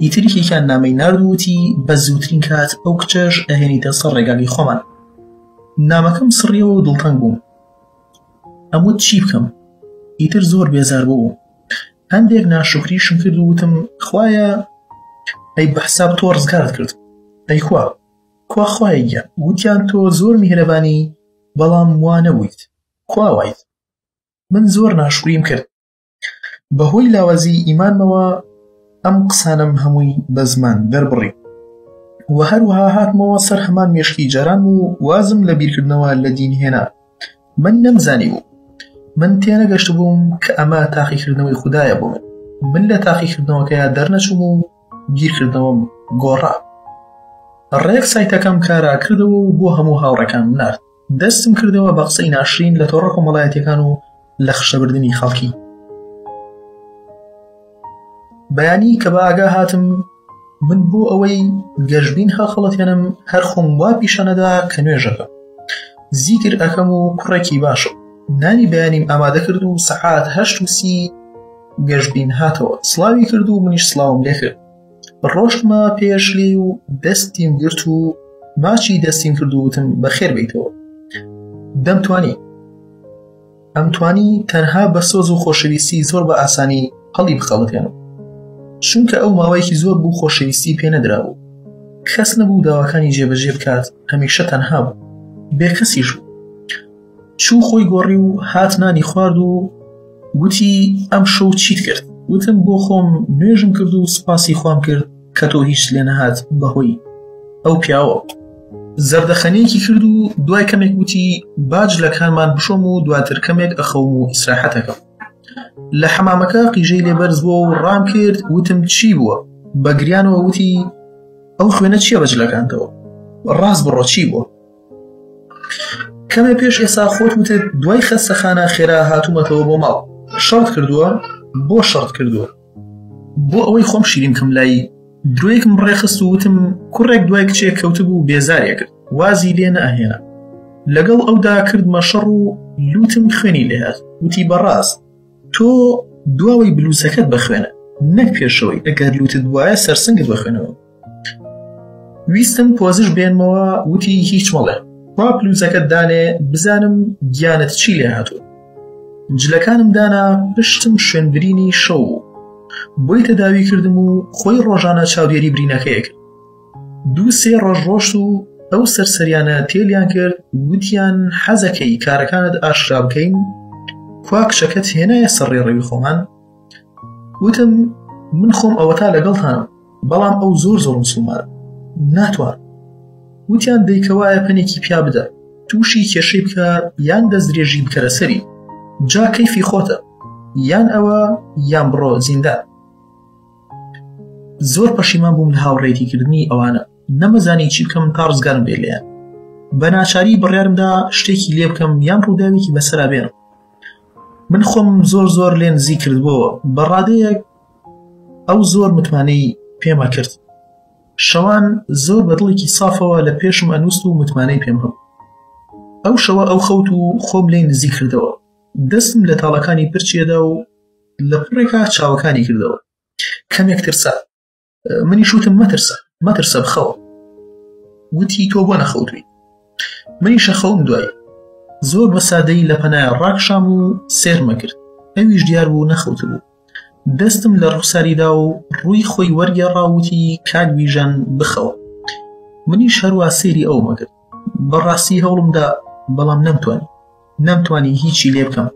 ئیتریکێکیان نامەی ناردووتی بە زووترین کات ئەو کچەش ئەهێنیتە سەر ڕێگاگی خۆمان. نامەکەم سڕیەوە و دڵتەنگ بووم. ئەموت چی بکەم. ئیتر زۆر بێزار بووم. هەندێک ناشکریشم کرد و وتم خوایە ئەی بەحساب تۆ ڕزگارت کرد. ئەی کوا خوایە گیان. وتیان تۆ زۆر میهرەبانی بەڵام وا نەبوویت. کوا وایت. من زۆر ناشکریم کرد. بەهۆی لاوازی ئیمانمەوە ئەم قسانم هەمووی بە زمان دەربڕی. و هەروەها هاتمەوە سەر هەمان مێشکی جاران و وازم لە بیرکردنەوە لە دین هێنا. من نەمزانی بوو، من تێنەگەشت بووم کە ئەمە تاقیکردنەوەی خودایە بۆ من لە تاقیکردنەوەکەیە دەرنەچووم و بیرکردنەوەم گۆڕا. ڕێک سایتەکەم کارا کردەوە و بۆ هەموو هاوڕێکانم نارد. دەستم کردەوە بە قسەی ناشرین لە تۆڕە کۆمەڵایەتیەکان و لە خشەبردننی خەڵکی. بەیانی کە بە ئاگا هاتم من بۆ ئەوەی گەشبین هەڵخەڵەتێنم هەر خۆم وا پیشانەدا کە نوێژەکەم. زیکر ئەەکەم و کوڕێکی باشم. نانی بەیانیم ئامادە کرد و سەعات 8:30 گەشبین هاتەوە. سڵاوی کرد و منیش سڵاوم لێ کرد. ڕۆشتمە پێش لێ و دەستیم گرت و ماچی دەستیم کرد و وتم بەخێر بیتەوە. دەمتوانی. ئەمتوانی تەنها بە سۆز و خۆشەویستی زۆر بە ئاسانی هەڵی بخەڵەتێنم. چونکە ئەو ماوەیەکی زۆر بوو خۆشەویستی پێ نەدراوە. کەس نەبوو داواکانی جێبەجێ بکات، هەمیشە تەنها بوو. بێکەسیش بوو. چوو خۆی گۆڕی و هات نانی خوارد و گوتی ئەم شەو چیت کرد؟ وتم بۆ خۆم نوێژم کرد و سپاسی خوام کرد کە تۆ هیچ لێ نەهات بەهۆی ئەو پیاوە. زەردەخەنەیەکی کرد و دوای کەمێک گوتی باج لە کارمان بشۆم و دواتر کەمێک ئەخەوم و ئیسراحەتەکەم. لە حەمامەکە قیژەی لێبەرز بووە و ڕام کرد. وتم چی بووە؟ بە گریانەوە وتی ئەو خوێنە چییە بەجلەکانتەوە؟ ڕاست بڕۆ چی بووە؟ کەمێ پێش ئێستا خۆت وتت دوای خەستەخانە خێرا هاتوومەتەوە بۆ ماڵ. شەڕت کردووە؟ بۆ شەڕت کردووە؟ بۆ ئەوەی خۆم شیرین کەم لایی. درۆیەکم ڕێخست و وتم کوڕێک دوای کچێک کەوتبوو بێزارێ کرد. وازی لێ نەئەهێنا. لەگەڵ ئەودا کردمە شەڕ و لوتم خوێنی لێ هات. وتی بەڕاست تۆ دواوەی بلووسەکەت بخوێنە، نەک پێشەوەی. ئەگەر لوتت وایە سەرسنگت بخوێنەوە. ویستم پۆزش بێنمەوە. وتی هیچ مەڵێ، وا بلووزەکەت دانێ بزانم گیانت چی لێ هاتووە. جلەکانم دانا پشتم شوێنبرینی شەو بوو. بۆی تەداوی کردم و خۆی ڕۆژانە چاودێری برینەکەیە کرد. 2-3 ڕۆژ ڕۆشت و ئەو سەرسەریانە تێلیان کرد. گوتیان حەزەکەی کارەکانت ئاشرا بکەین، کوا کشەکەت هێنایە سەرڕێ ڕێوی خۆمان. وتم من خۆم ئەوەتا لەگەڵتانم، بەڵام ئەو زۆر مسلمانە، ناتوانم. وتیان دەیکەوایە پەنێکی پیا بدە، تووشی کێشەی بکە یان دەستدرێژی بکەرە سەری، جا کەیفی خۆتە، یان ئەوە یان بڕۆ زیندان. زۆر پەشیمان بووم لە هاوڕێتیکردنی ئەوانە. نەمەزانی چی بکەم تا ڕزگارم بێت لێیان. بە ناچاری بڕیارمدا شتێکی لێ بکەم یان ڕووداوێکی بەسەرا بێنم. من خۆم زۆر لێ نزیک کردبووە. بەڕادەیەک ئەو زۆر متمانەی پێمە کرد. شەوان زۆر بەدڵێکی سافەوە لە پێشم ئەنووست و متمانەی پێم هەبوو. ئەو شەوە ئەو خەوت و خۆم لێ نزیک کردەوە. دەستم لە تاڵەکانی پرچیەدا و لە پڕێکا چاوەکانی کردەوە. کەمێک ترسا. منیش وتم مەترسە بخەوە. وتی تۆ بۆ نەخەوتووی. منیشە خەوم دوای. زۆر بە سادەی لە پەنایە ڕاکشام و سێرمە کرد. ئەویش دیار بوو نەخەوت بوو. دەستم لە ڕوخساریدا و ڕووی خۆی وەرگێڕاوتی کاک بیژان بخەوە. منیش هەروە سێری ئەومە کرد. بەڕاستی هەوڵمدا، بەڵام نەمتوانی هیچی لێ بکەم.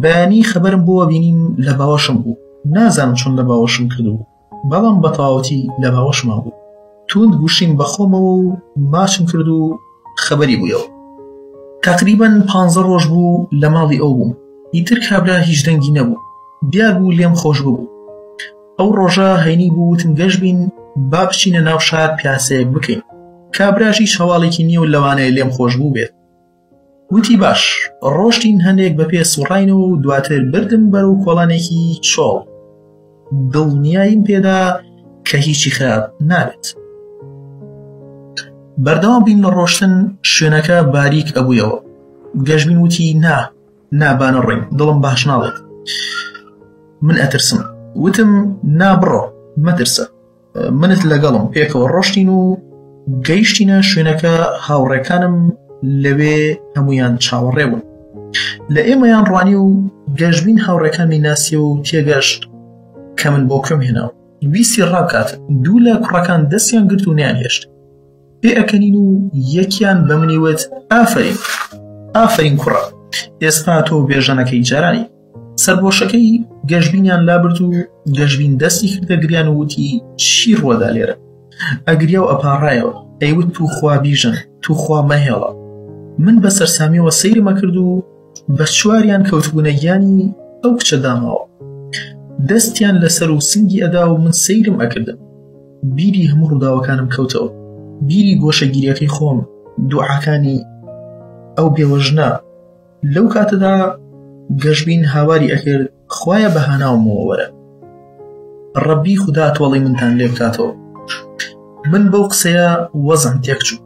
بەیانی خەبەرم بۆوە بینیم لە باوەشم بوو. نازانم چۆن لە باوەشم کردبوو، بەڵام بە تەواوەتی لە باوەشما بوو. توند گوشیم بەخۆمەوە و ماچم کرد و خەبەری بوویەوە. تقریباً 15 ڕۆژ بوو لە ماڵی ئەو بووم. ئیتر کابرا هیچ دەنگی نەبوو. دیار بوو لێم خۆش ببوو. ئەو ڕۆژە هەینی بوو وتم گەشت بین با بچینە ناو شار پیاسەیەک بکەین. کابراشی هەواڵێکی نییە و لەوانەیە لێم خۆش بوو بێت. وتی باش. ڕۆشتین هەندێک بە پێ سوڕاینەوە و دواتر بردم بەرەو کۆڵانێکی چۆڵ. دڵنیاییم پێدا کە هیچی خراپ نابێت. بەردەوام بین لە ڕۆشتن. شوێنەکە باریک ئەبوویەوە. گەشتبین وتی نابانە ڕێم، دڵم باش ناڵێت، من ئەترسم. وتم نابڕۆ، مەترسە، منت لەگەڵم. پێکەوە ڕۆشتین و گەیشتینە شوێنەکە. هاوڕێکانم لەوێ هەمویان چاوەڕێ بوون. لە ئێمەیان ڕوانی و گەشتبین هاوڕێکانی ناسیە و تێگەشت کە من بۆ کوێم هێناوە. ویستی ڕابکات. دوو لە کوڕەکان دەستیان گرت و نیان هێشت. پێ ئەکەنین و یەکیان بە منی وت ئافرین کوڕە، ئێستا تۆ بێژەنەکەی جارانی. سەربۆشەکەی گەشتبینیان لابرد و گەشتبین دەستی کردە گریان و وتی چی ڕوەدا لێرە؟ ئەگریا و ئەپاڕایەوە ئەیوت تو خوا بیژن تو خوا مەهێڵە. من بە سەرسامیەوە سەیرمە کرد و بە چواریان کەوتبوونە گیانی ئەو کچە داماوە. دەستیان لەسەر و سنگی ئەدا و من سەیرم ئەکردم. بیری هەموو ڕووداوەکانم کەوتەوە، بیری گۆشەگیریەکەی خۆم، دوعاکانی ئەو بێوەژنە. لەو کاتەدا گەشبین هاواری ئەکرد خوایە بەهاناومەوە وەرە، ڕەبی خودا تۆڵی منتان لێ بکاتەوە. من بەو قسەیە وەزم تێکچوو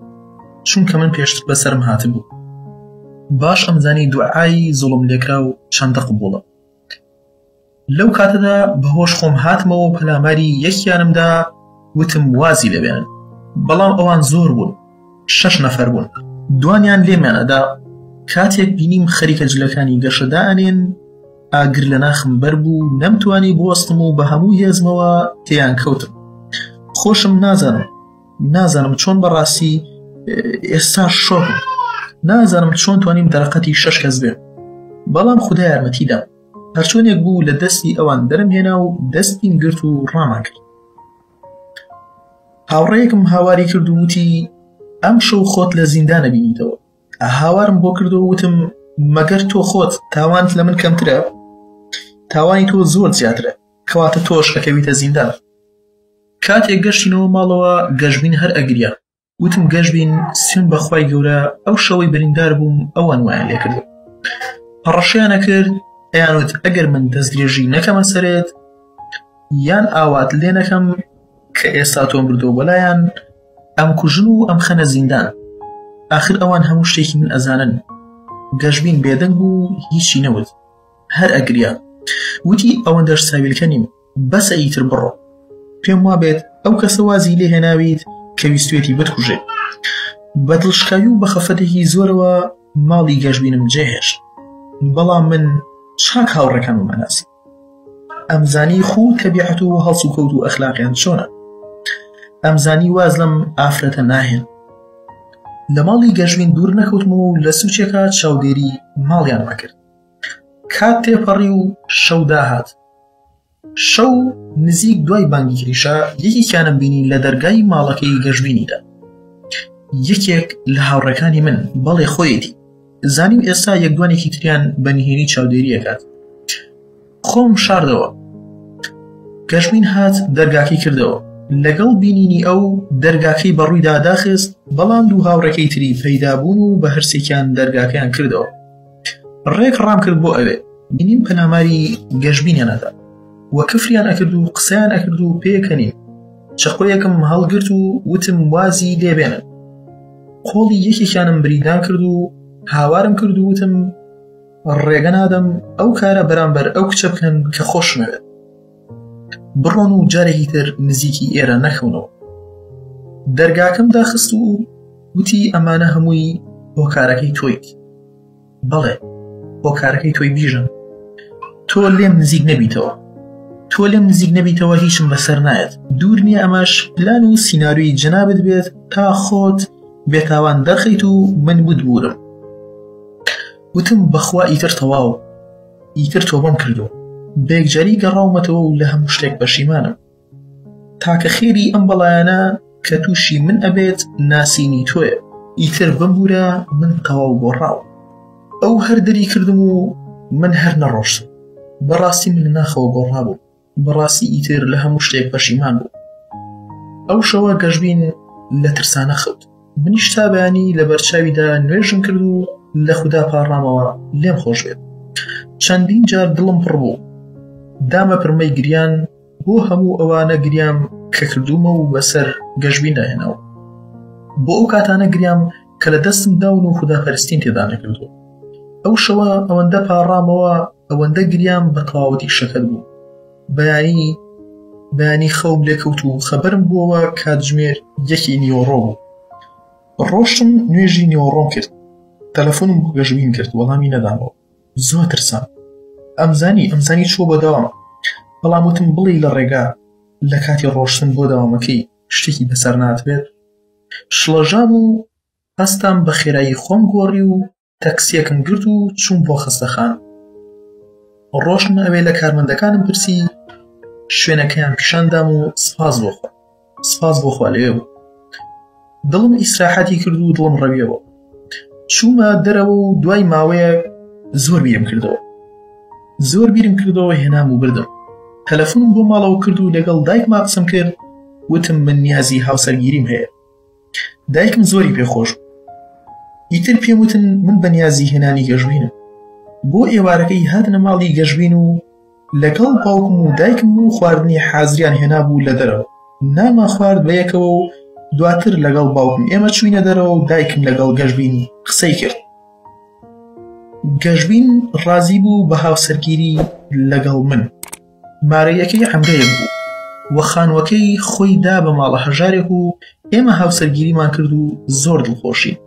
چونکە من پێشتر بەسەرم هاتبوو. باش ئەمزانی دوعای زوڵم لێکرا و چەندە قبوڵە. لەو کاتەدا بەهۆش خۆم هاتمەوە و پەلاماری یەکیانمدا وتم وازی لەبێنن، بەڵام ئەوان زۆر بوون، 6 نەفەر بوون. دوانیان لێمانەدا. کاتێک بینیم خەریکە جلەکانی گەشەدا ئەنێن، ئاگر لە ناخم بەربوو، نەمتوانی بوەستم و بە هەموو هێزمەوە تێیان کەوتم. خۆشم نازانم چۆن بەڕاستی ئێستا شۆکم، نازانم چۆن توانیم دەرەقەتی 6 کەس بێ، بەڵام خودا یارمەتیدام. هەرچۆنێک بوو لە دەستی ئەوان دەرم هێنا و دەستین گرت و ڕامان کرد. هاوڕێیەکم هاواری کرد و وتی ئەم شەو خۆت لە زیندانە بینیتەوە. هاوارم بۆ کردو و وتم مەگەر تۆ خۆت تاوانت لە من کەمترە؟ تاوانی تۆ زۆر زیاترە، کەواتە تۆش ئەکەویتە زیندان. کاتێک گەشتینەوە ماڵەوە گەشبین هەر ئەگریا. وتم گەشبین سوێن بەخوای گەورە ئەو شەوەی بریندار بووم ئەوان وایان لێ کردو. پەڕەشیانە کرد ئەیانوت ئەگەر من دەستدرێژی نەکەمە سەرێت یان ئاوات لێ نەکەم کە ئێستا تۆم بردۆ بەلایان، ئەم کوژن و ئەم خەنە زیندان. ئاخر ئەوان هەموو شتێکی من ئەزانن. گەشبین بێدەنگ بوو، هیچی نەوت، هەر ئەگریا. وتی ئەوەندەش ساویلکە نیم، بەسە ئیتر بڕۆ. پێم وابێت ئەو کەسە وازی لێ هێناویت کە ویستوێتی بتکوژێت. بە دڵشکاوی و بە خەفەتێکی زۆرەوە ماڵی گەشبینم جێهێشت، بەڵام من چاک هاوڕێکانم ئەناسی. ئەمزانی خوو تەبیعەت و هەڵس و کەوت و ئەخلاقیان چۆنە. ئەمزانی واز لەم ئافرەتە ناهێن. لە ماڵی گەشبین دوور نەکەوتمەوە و لە سوچێکە چاودێری ماڵیانمە کرد. کات تێپەڕی و شەو داهات. شەو نزیک دوای بانگی کریشا یەکێکیانم بینی لە دەرگای ماڵەکەی گەشبینیدا. یەکێک لە هاوڕێکانی من بەڵێ خۆیەتی. زانیم ئێستا یەکدوانێکی تریان بە نهێنی چاودێری ئەکات. خۆم شاردەوە. گەشبین هات دەرگاکەی کردەوە. لەگەڵ بینینی ئەو دەرگاکەی بەڕوویدا داخست، بەڵام دوو هاوڕێکەی تری پەیدابوون و بە هەرسێکیان دەرگاکەیان کردەوە. ڕێک ڕام کرد بۆ ئەوێ بینیم پەلاماری گەشبینیانەدا وە کفریان ئەکرد و قسەیان ئەکرد و پێکەنیم. چەقۆیەکم هەڵگرت و وتم وازی لێبێنن. قۆڵی یەکێکیانم بریدان کرد و هاوارم کرد و وتم ڕێگە نادەم ئەو کارە بەرامبەر ئەو کچە بکەن کە خۆشمەوێت. بڕۆن و جارێکی تر نزیکی ئێرە نەکەونەوە. دەرگاکەم داخست و وتی ئەمانە هەمووی هۆکارەکەی تۆیت. بەڵێ هۆکارەکەی تۆی بیژن. تۆ لێم نزیک نەبیتەوە. تۆ لێم نزیک نەبیتەوە هیچم بەسەر نایەت. دوور نییە ئەمەش پلان و سیناروی جەنابت بێت تا خۆت بێتاوان دەرخەیت و من بودبورم. وتم بەخوا ئیتر تەواو، ئیتر تۆبەم کردو. بێکجاری گەڕاومەتەوە و لە هەموو شتێک پەشیمانم. تاکە خێری ئەم بەڵایانە کە تووشی من ئەبێت ناسینی تۆیە. ئیتر بمبورە من تەواو گۆڕاوە. ئەو هەر دەری کردم و من هەر نەڕۆشتم. بەڕاستی من ناخەوە گۆڕابوو. بەڕاستی ئیتر لە هەموو شتێک پەشیمان بوو. ئەو شەوە گەشبین لە ترسانە خەوت. منیش تا بەیانی لە بەرچاویدا نوێژم کرد و لە خودا پاڕامەوە لێم خۆش بێت. چەندین جار دڵم پڕ بوو. دامە پرمەی گریان بۆ هەموو ئەوانە گریام کە کردومە و بەسەر گەشبین داهێناوە. بۆ ئەو کاتانە گریام کە لە دەستم داون و خوداپەرستین تێدا نەکردووە. ئەو شەوە ئەوەندە پاڕامەوە، ئەوەندە گریام بە تەواوەتی شەکەت بوو. بەیانی خەوم لێکەوت و خەبەرم بووەوە کاتژمێر 1 نیوەڕۆ بوو. ڕۆشتم نوێژی نیوەڕۆم کرد. تەلەفۆنم بۆ گەشبین کرد، وەڵامی نەدامەوە. زۆر ترسام. ئەمزانی چووە بۆ داوام. بەڵام وتم بڵێ لە ڕێگا لە کاتی ڕۆشتن بۆ داوامەکەی شتێکی بەسەر ناتبێت. شڵەژام و هەستام بە خێرایی خۆم گۆڕی و تەکسیەکم گرت و چوون بۆ خستەخان. ڕۆشتم ئەوێ لە کارمەندەکانم پرسی، شوێنەکەیان پیشاندام و سپاس بۆ خۆ. سپاس بۆ خوا لەوێ بوو. دڵم ئیسراحەتی کرد و دڵم ڕەویەوە. چوومە دەرەوە و دوای ماوەیەک زۆر بیرم کردەوە هێنام و بردم. تەلەفۆنم بۆ ماڵەوە کرد و لەگەڵ دایکما قسم کرد، وتم من نیازی هاوسەرگیریم هەیە. دایکم زۆری پێخۆش بوو. ئیتر پێم وتن من بە نیازی هێنانی گەشبینم. بۆ ئێوارەکەی هاتنە ماڵی گەشبین و لەگەڵ باوکم و دایکم و خواردنی حازریان هێنابوو لە دەرەوە. نامان خوارد بە یەکەوە و دواتر لەگەڵ باوکم ئێمە چوینە دەرەوە و دایکم لەگەڵ گەشبین قسەی کرد. گەشبین ڕازی بوو بە هاوسەرگیری لەگەڵ من. مارەیەکەی عەمرەیەک بوو وە خانووەکەی خۆی دا بە ماڵە هەژارێک و ئێمە هاوسەرگیریمان کرد و زۆر دڵخۆشین.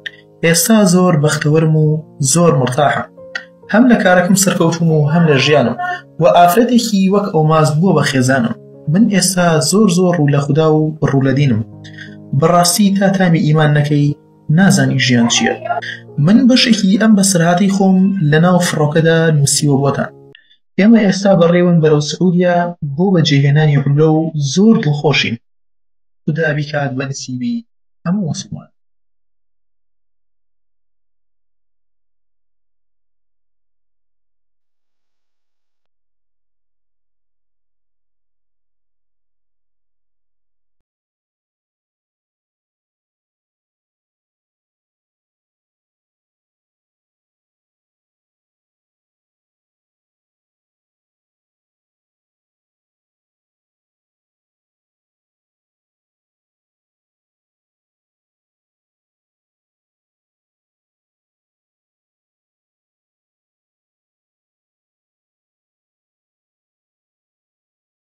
ئێستا زۆر بەختەوەرم و زۆر مرتاحم. هەم لە کارەکەم سەرکەوتوم و هەم لە ژیانم و ئافرەتێکی وەک ئەوماز بووە بە خێزانم. من ئێستا زۆر ڕوو لە خوددا و ڕوو لە دینم. بەڕاستی تا تامی ئیمان نەکەی نازانی ژیان چییە. من بەشێکی ئەم بەسەرهاتی خۆم لەناو فڕۆکەدا نووسیوە بۆتان. ئێمە ئێستا بەڕێون بەرەو سعودیا بۆ بەجێهێنانی عومرە و زۆر دڵخۆشین. خوددا بیکات بە نسیبی هەموو مسلمان.